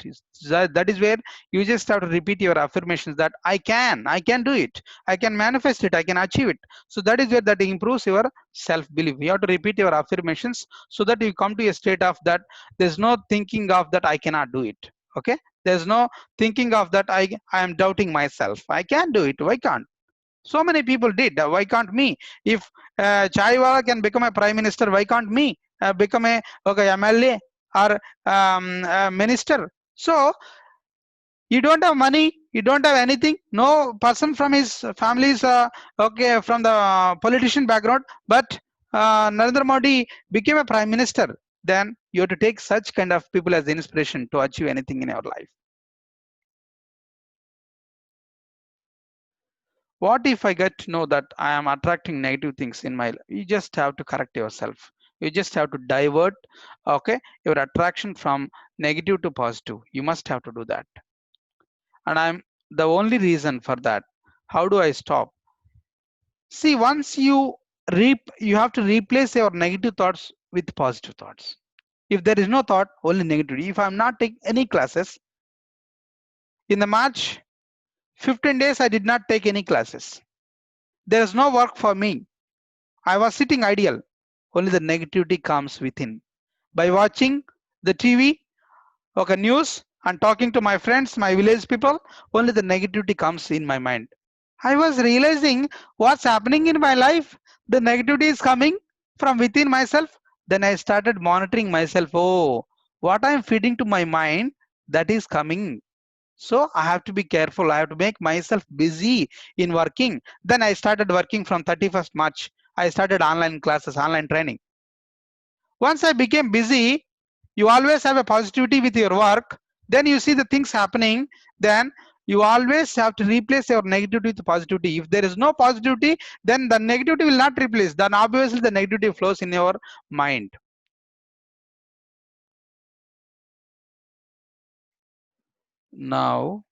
Speaker 1: That is where you just have to repeat your affirmations that I can do it, I can manifest it, I can achieve it. So that is where that improves your self-belief. You have to repeat your affirmations so that you come to a state of that there's no thinking of that I cannot do it. Okay, there's no thinking of that I am doubting myself, I can do it, why can't? So many people did, why can't me? If Chaiwala can become a prime minister, why can't me become a MLA or minister? So you don't have money, you don't have anything, no person from his family is okay from the politician background, but Narendra Modi became a prime minister. Then you have to take such kind of people as inspiration to achieve anything in your life. What if I get to know that I am attracting negative things in my life? You just have to correct yourself. You just have to divert, okay, your attraction from negative to positive. You must have to do that. And I'm the only reason for that. How do I stop? See, once you you have to replace your negative thoughts with positive thoughts. If there is no thought, only negativity. If I'm not taking any classes in the March 15 days, I did not take any classes. There is no work for me. I was sitting idle. Only the negativity comes within. By watching the TV, okay, news, and talking to my friends, my village people, only the negativity comes in my mind. I was realizing what's happening in my life. The negativity is coming from within myself. Then I started monitoring myself. Oh, what I'm feeding to my mind, that is coming. So I have to be careful. I have to make myself busy in working. Then I started working from 31st March. I started online classes, online training. Once I became busy, You always have a positivity with your work, then you see the things happening, then you always have to replace your negativity with positivity. If there is no positivity, then the negativity will not replace, then obviously the negativity flows in your mind. Now,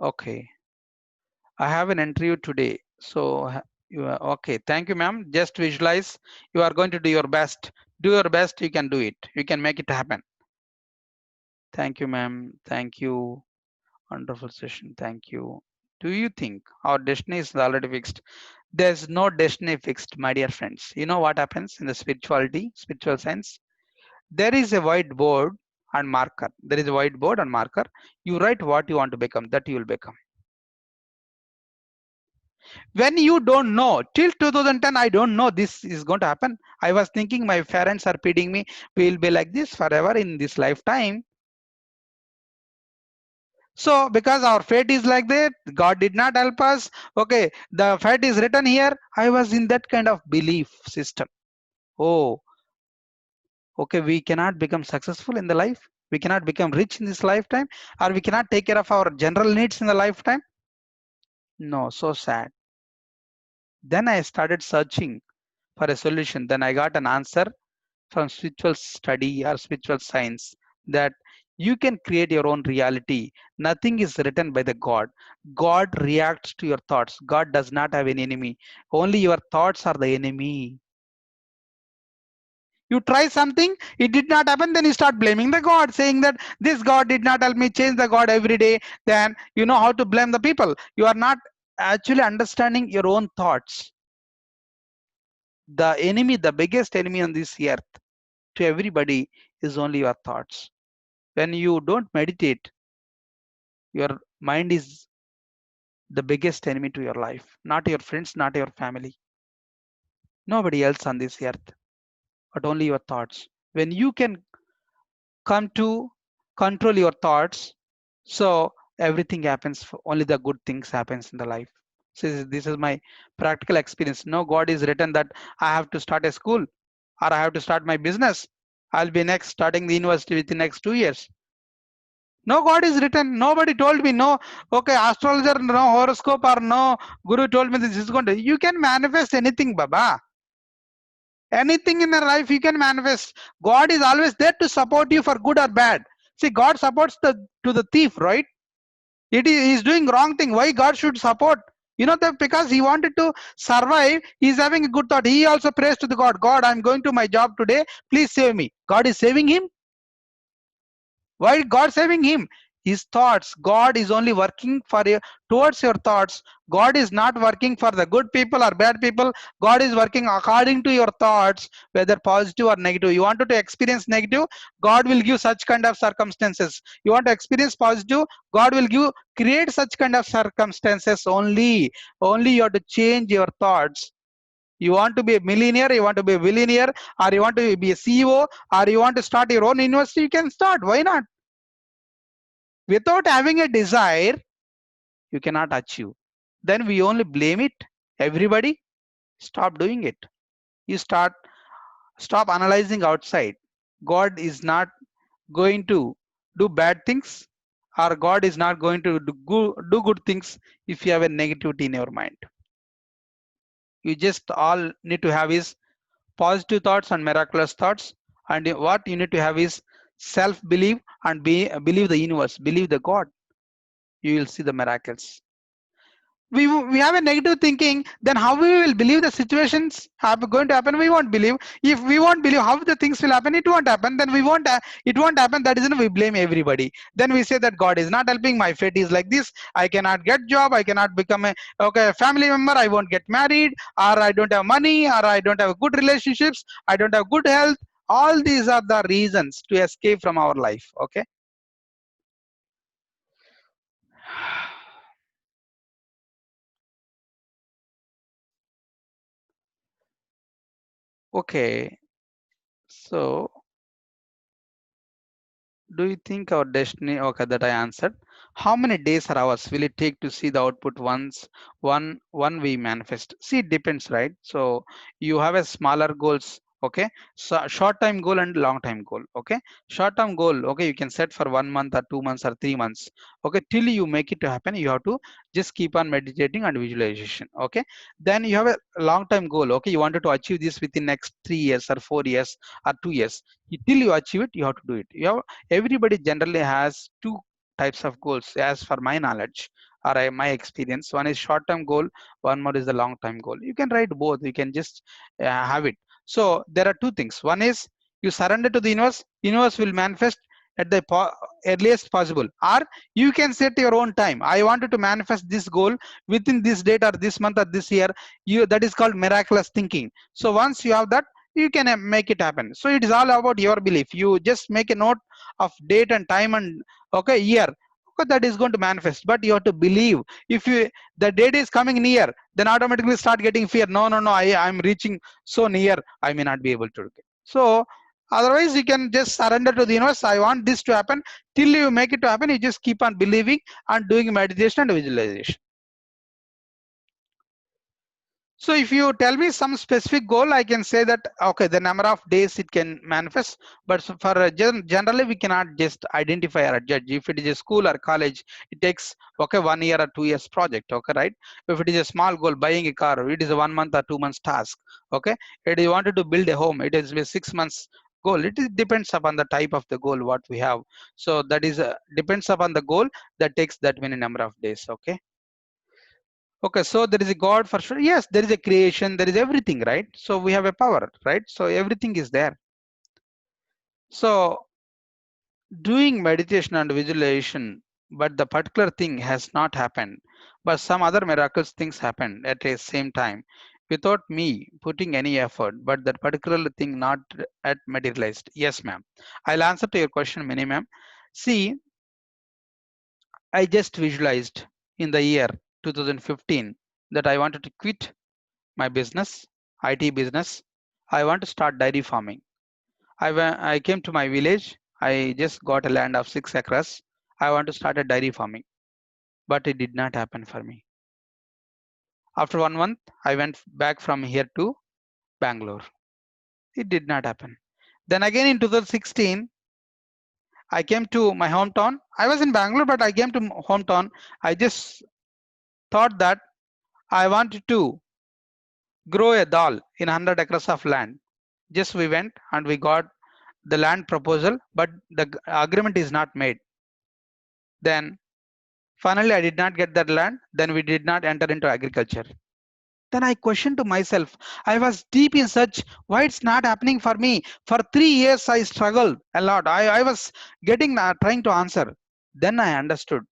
Speaker 1: okay, I have an interview today, so you are okay. Thank you, ma'am. Just visualize you are going to do your best. Do your best, you can do it, you can make it happen. Thank you, ma'am. Thank you. Wonderful session. Thank you. Do you think our destiny is already fixed? There's no destiny fixed, my dear friends. You know what happens in the spirituality, spiritual sense? There is a whiteboard and marker. There is a whiteboard and marker. You write what you want to become, that you will become. When you don't know, till 2010, I don't know this is going to happen. I was thinking my parents are feeding me, we will be like this forever in this lifetime. So because our fate is like that, God did not help us. Okay, the fate is written here. I was in that kind of belief system. Oh, okay, we cannot become successful in the life. We cannot become rich in this lifetime, or we cannot take care of our general needs in the lifetime. No, so sad. Then I started searching for a solution. Then I got an answer from spiritual study or spiritual science that you can create your own reality. Nothing is written by the God. God reacts to your thoughts. God does not have an enemy. Only your thoughts are the enemy. You try something, it did not happen, then you start blaming the God, saying that this God did not help me, change the God every day. Then you know how to blame the people. You are not actually understanding your own thoughts. The enemy, the biggest enemy on this earth to everybody is only your thoughts. When you don't meditate, your mind is the biggest enemy to your life, not your friends, not your family, nobody else on this earth, but only your thoughts. When you can come to control your thoughts, so everything happens, only the good things happens in the life. So this is my practical experience. No God is written that I have to start a school or I have to start my business, I'll be next starting the university within next 2 years. No God is written. Nobody told me no. Okay, astrologer, no horoscope, or no guru told me this is going to. You can manifest anything, Baba. Anything in your life you can manifest. God is always there to support you for good or bad. See, God supports the to the thief, right? It is he's doing wrong thing. Why God should support? You know that because he wanted to survive, he's having a good thought. He also prays to the God. God, I'm going to my job today. Please save me. God is saving him. Why God saving him? His thoughts. God is only working for you towards your thoughts. God is not working for the good people or bad people. God is working according to your thoughts, whether positive or negative. You want to experience negative, God will give such kind of circumstances. You want to experience positive, God will give create such kind of circumstances only. Only you have to change your thoughts. You want to be a millionaire, you want to be a billionaire, or you want to be a CEO, or you want to start your own university, you can start. Why not? Without having a desire, you cannot achieve. Then we only blame it. Everybody, stop doing it. You stop analyzing outside. God is not going to do bad things, or God is not going to do good things if you have a negativity in your mind. You just all need to have is positive thoughts and miraculous thoughts, and what you need to have is self belief and believe the universe, believe the God. You will see the miracles. We have a negative thinking, then how we will believe the situations are going to happen? We won't believe. If we won't believe how the things will happen, it won't happen. Then we won't it won't happen. That is, we blame everybody. Then we say that God is not helping, my fate is like this, I cannot get job, I cannot become a okay family member, I won't get married, or I don't have money, or I don't have good relationships, I don't have good health. All these are the reasons to escape from our life. Okay. Okay, so do you think our destiny? Okay, that I answered. How many days or hours will it take to see the output once one we manifest? See, it depends, right? So you have a smaller goals Okay, so short time goal and long time goal. Okay, short term goal, okay, you can set for 1 month or 2 months or 3 months. Okay, till you make it to happen, you have to just keep on meditating and visualization. Okay, then you have a long time goal. Okay, you wanted to achieve this within next 3 years or 4 years or 2 years. Till you achieve it, you have to do it. You have, everybody generally has two types of goals as for my knowledge or my experience. One is short term goal, one more is the long time goal. You can write both, you can just have it. So there are two things. One is you surrender to the universe, universe will manifest at the earliest possible, or you can set your own time. I wanted to manifest this goal within this date or this month or this year. You, that is called miraculous thinking. So once you have that, you can make it happen. So it is all about your belief. You just make a note of date and time and okay year, okay, that is going to manifest, but you have to believe. If you, the date is coming near, then automatically start getting fear. No, no, no, I'm reaching so near, I may not be able to do it. So otherwise you can just surrender to the universe. I want this to happen. Till you make it to happen, you just keep on believing and doing meditation and visualization. So if you tell me some specific goal, I can say that okay, the number of days it can manifest. But for generally, we cannot just identify or judge. If it is a school or college, it takes okay 1 year or 2 years project. Okay, right? If it is a small goal, buying a car, it is a 1 month or 2 months task. Okay, if you wanted to build a home, it is a 6 months goal. It is, depends upon the type of the goal what we have. So that is depends upon the goal that takes that many number of days. Okay. Okay, so there is a God for sure. Yes, there is a creation, there is everything, right? So we have a power, right? So everything is there. So doing meditation and visualization, but the particular thing has not happened. But some other miraculous things happened at the same time without me putting any effort, but that particular thing not at materialized. Yes, ma'am. I'll answer to your question, Mini ma'am. See, I just visualized in the year 2015 that I wanted to quit my business, IT business. I want to start dairy farming. I came to my village. I just got a land of 6 acres. I want to start a dairy farming, but it did not happen for me. After 1 month, I went back from here to Bangalore. It did not happen. Then again in 2016, I came to my hometown. I was in Bangalore, but I came to hometown. I just thought that I wanted to grow a dal in 100 acres of land. Just we went and we got the land proposal, but the agreement is not made. Then finally I did not get that land. Then we did not enter into agriculture. Then I questioned to myself. I was deep in search why it's not happening for me. For 3 years I struggled a lot. I was getting trying to answer. Then I understood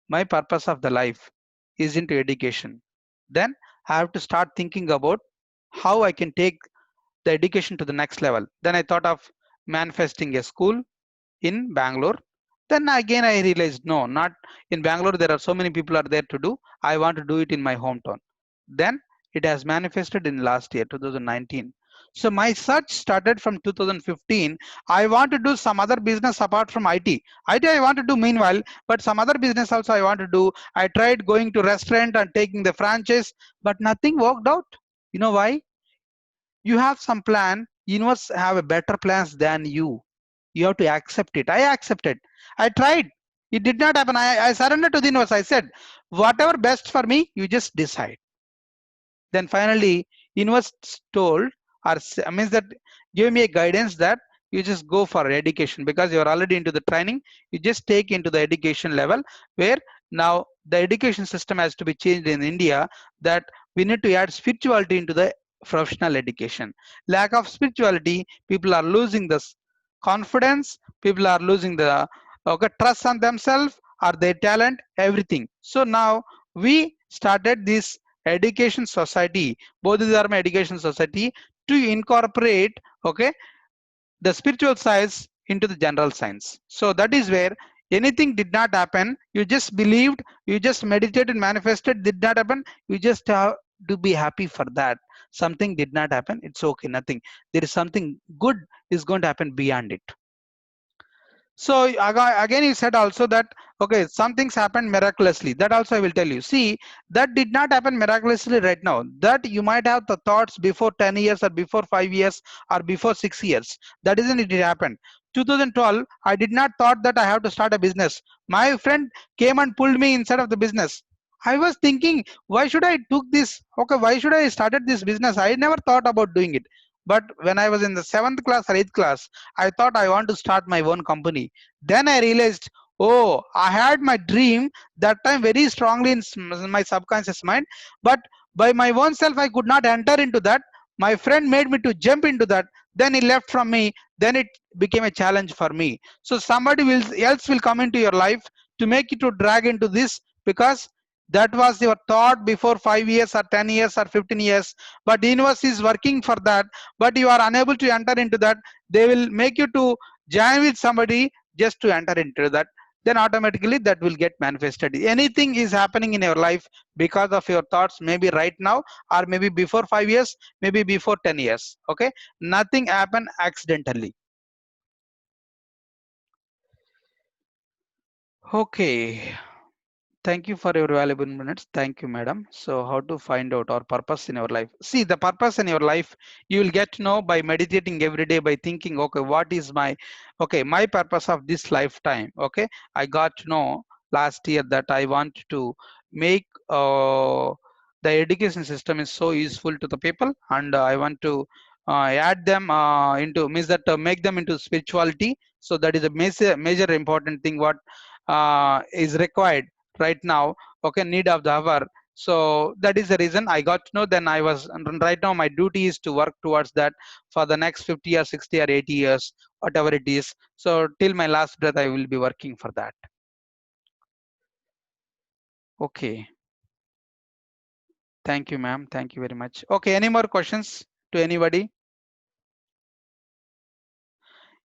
Speaker 1: my purpose of the life is into education. Then I have to start thinking about how I can take the education to the next level. Then I thought of manifesting a school in Bangalore. Then again I realized no, not in Bangalore. There are so many people are there to do. I want to do it in my hometown. Then it has manifested in last year 2019. So my search started from 2015. I want to do some other business apart from IT. IT I want to do meanwhile, but some other business also I want to do. I tried going to restaurant and taking the franchise, but nothing worked out. You know why? You have some plan, universe have a better plans than you have to accept it. I accepted. I tried. It did not happen. I surrendered to the universe. I said, whatever best for me, you just decide. Then finally, universe told or means that give me a guidance that you just go for education because you're already into the training. You just take into the education level where now the education system has to be changed in India, that we need to add spirituality into the professional education. Lack of spirituality, people are losing this confidence, people are losing the okay, trust on themselves or their talent, everything. So now we started this education society, Bodhidharma Education Society, to incorporate okay the spiritual science into the general science. So that is where anything did not happen. You just believed, you just meditated, manifested, did not happen. You just have to be happy for that. Something did not happen. It's okay, nothing. There is something good is going to happen beyond it. So again you said also that okay, some things happened miraculously. That also I will tell you. See, that did not happen miraculously right now. That you might have the thoughts before 10 years or before 5 years or before 6 years. That isn't it happened. 2012, I did not thought that I have to start a business. My friend came and pulled me inside of the business. I was thinking, why should I took this? Okay, why should I started this business? I never thought about doing it. But when I was in the 7th class or 8th class, I thought I want to start my own company. Then I realized, oh, I had my dream that time very strongly in my subconscious mind, but by my own self, I could not enter into that. My friend made me to jump into that. Then he left from me. Then it became a challenge for me. So somebody else will come into your life to make you to drag into this because that was your thought before 5 years or 10 years or 15 years. But the universe is working for that, but you are unable to enter into that. They will make you to join with somebody just to enter into that. Then automatically that will get manifested. Anything is happening in your life because of your thoughts, maybe right now or maybe before 5 years, maybe before 10 years. Okay, nothing happen accidentally. Okay, thank you for your valuable minutes. Thank you, madam. So, how to find out our purpose in your life? See, the purpose in your life, you will get to know by meditating every day, by thinking, okay, what is my purpose of this lifetime? Okay, I got to know last year that I want to make the education system is so useful to the people, and I want to add them into means that make them into spirituality. So that is a major important thing what is required right now. Okay, need of the hour. So that is the reason I got to know. Then I was, and right now my duty is to work towards that for the next 50 or 60 or 80 years, whatever it is. So till my last breath I will be working for that. Okay, thank you, ma'am. Thank you very much. Okay, any more questions to anybody?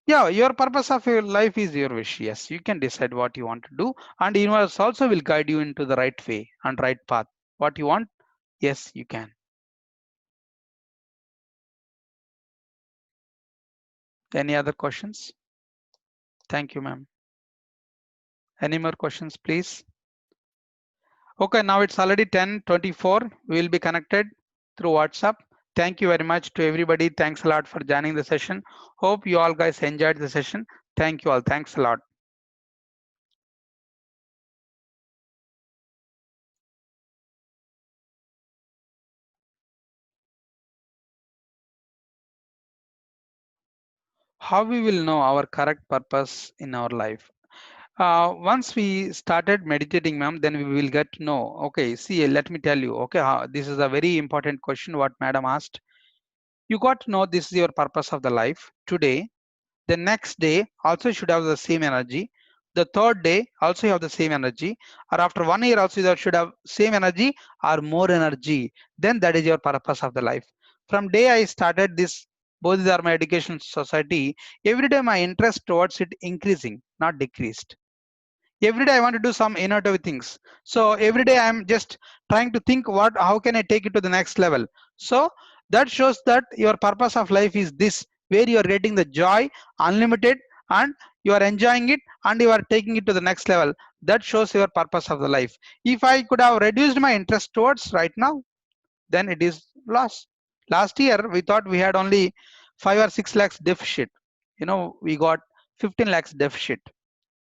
Speaker 1: Yeah, your purpose of your life is your wish. Yes, you can decide what you want to do, and universe also will guide you into the right way and right path. What you want, yes, you can. Any other questions? Thank you, ma'am. Any more questions, please? Okay, now it's already 10:24. We will be connected through WhatsApp. Thank you very much to everybody. Thanks a lot for joining the session. Hope you all guys enjoyed the session. Thank you all. Thanks a lot. How we will know our correct purpose in our life? Once we started meditating, ma'am, then we will get to know. Okay, see, let me tell you. Okay, this is a very important question what madam asked. You got to know this is your purpose of the life today. The next day also should have the same energy. The third day also have the same energy, or after 1 year also you should have same energy or more energy. Then that is your purpose of the life. From day I started this Bodhidharma Education Society, every day my interest towards it increasing, not decreased. Every day I want to do some innovative things. So every day I'm just trying to think how can I take it to the next level. So that shows that your purpose of life is this, where you are getting the joy unlimited, and you are enjoying it, and you are taking it to the next level. That shows your purpose of the life. If I could have reduced my interest towards right now, then it is lost. Last year we thought we had only 5 or 6 lakhs deficit. We got 15 lakhs deficit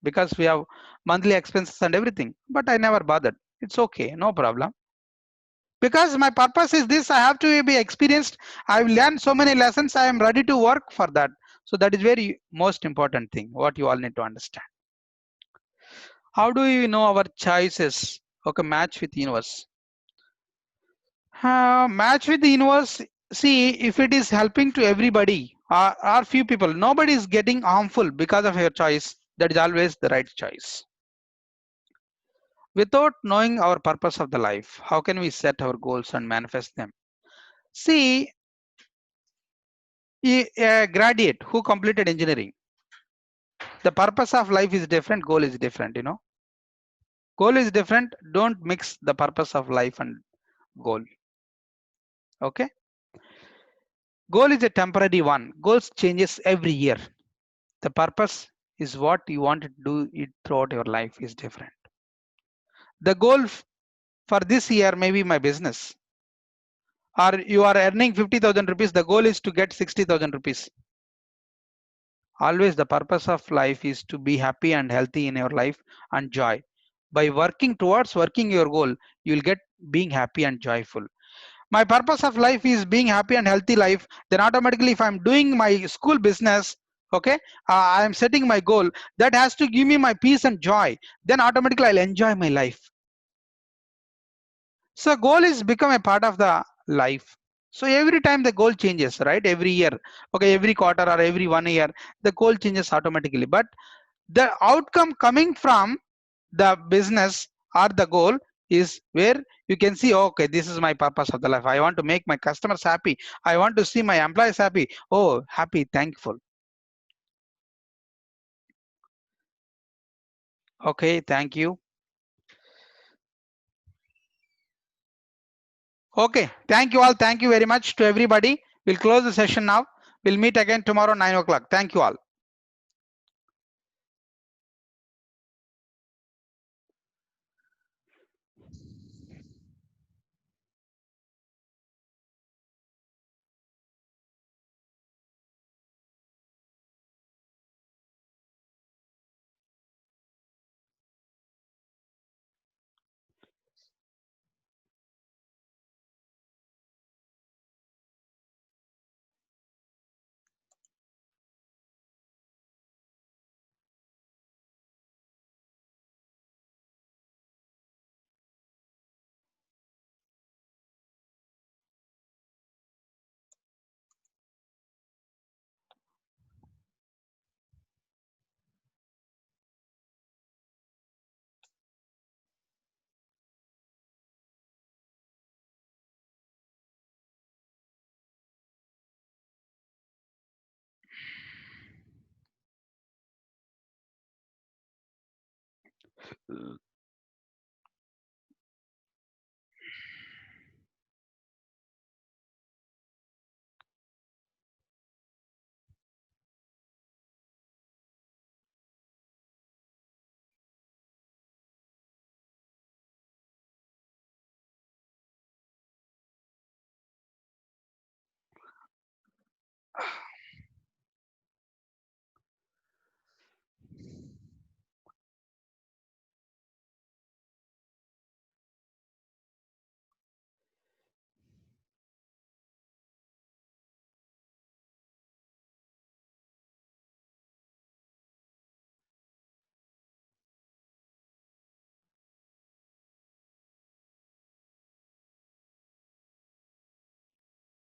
Speaker 1: because we have monthly expenses and everything, but I never bothered. It's okay, no problem, because my purpose is this. I have to be experienced. I've learned so many lessons. I am ready to work for that. So that is very most important thing what you all need to understand. How do we know our choices? Okay, match with universe. Match with the universe. See, if it is helping to everybody or few people, nobody is getting harmful because of your choice, that is always the right choice. Without knowing our purpose of the life, how can we set our goals and manifest them? See, a graduate who completed engineering, the purpose of life is different, goal is different. Goal is different. Don't mix the purpose of life and goal. Okay. Goal is a temporary one. Goals changes every year. The purpose is what you want to do it throughout your life is different. The goal for this year may be my business, or you are earning 50,000 rupees. The goal is to get 60,000 rupees. Always the purpose of life is to be happy and healthy in your life and joy. By working your goal, you will get being happy and joyful. My purpose of life is being happy and healthy life. Then automatically, if I'm doing my school business, okay, I am setting my goal that has to give me my peace and joy. Then automatically I'll enjoy my life. So goal is become a part of the life. So every time the goal changes, right? Every year, okay, every quarter or every 1 year, the goal changes automatically. But the outcome coming from the business or the goal is where you can see, okay, this is my purpose of the life. I want to make my customers happy. I want to see my employees happy. Oh, happy, thankful. Okay, thank you. Okay, thank you all. Thank you very much to everybody. We'll close the session now. We'll meet again tomorrow 9 o'clock. Thank you all.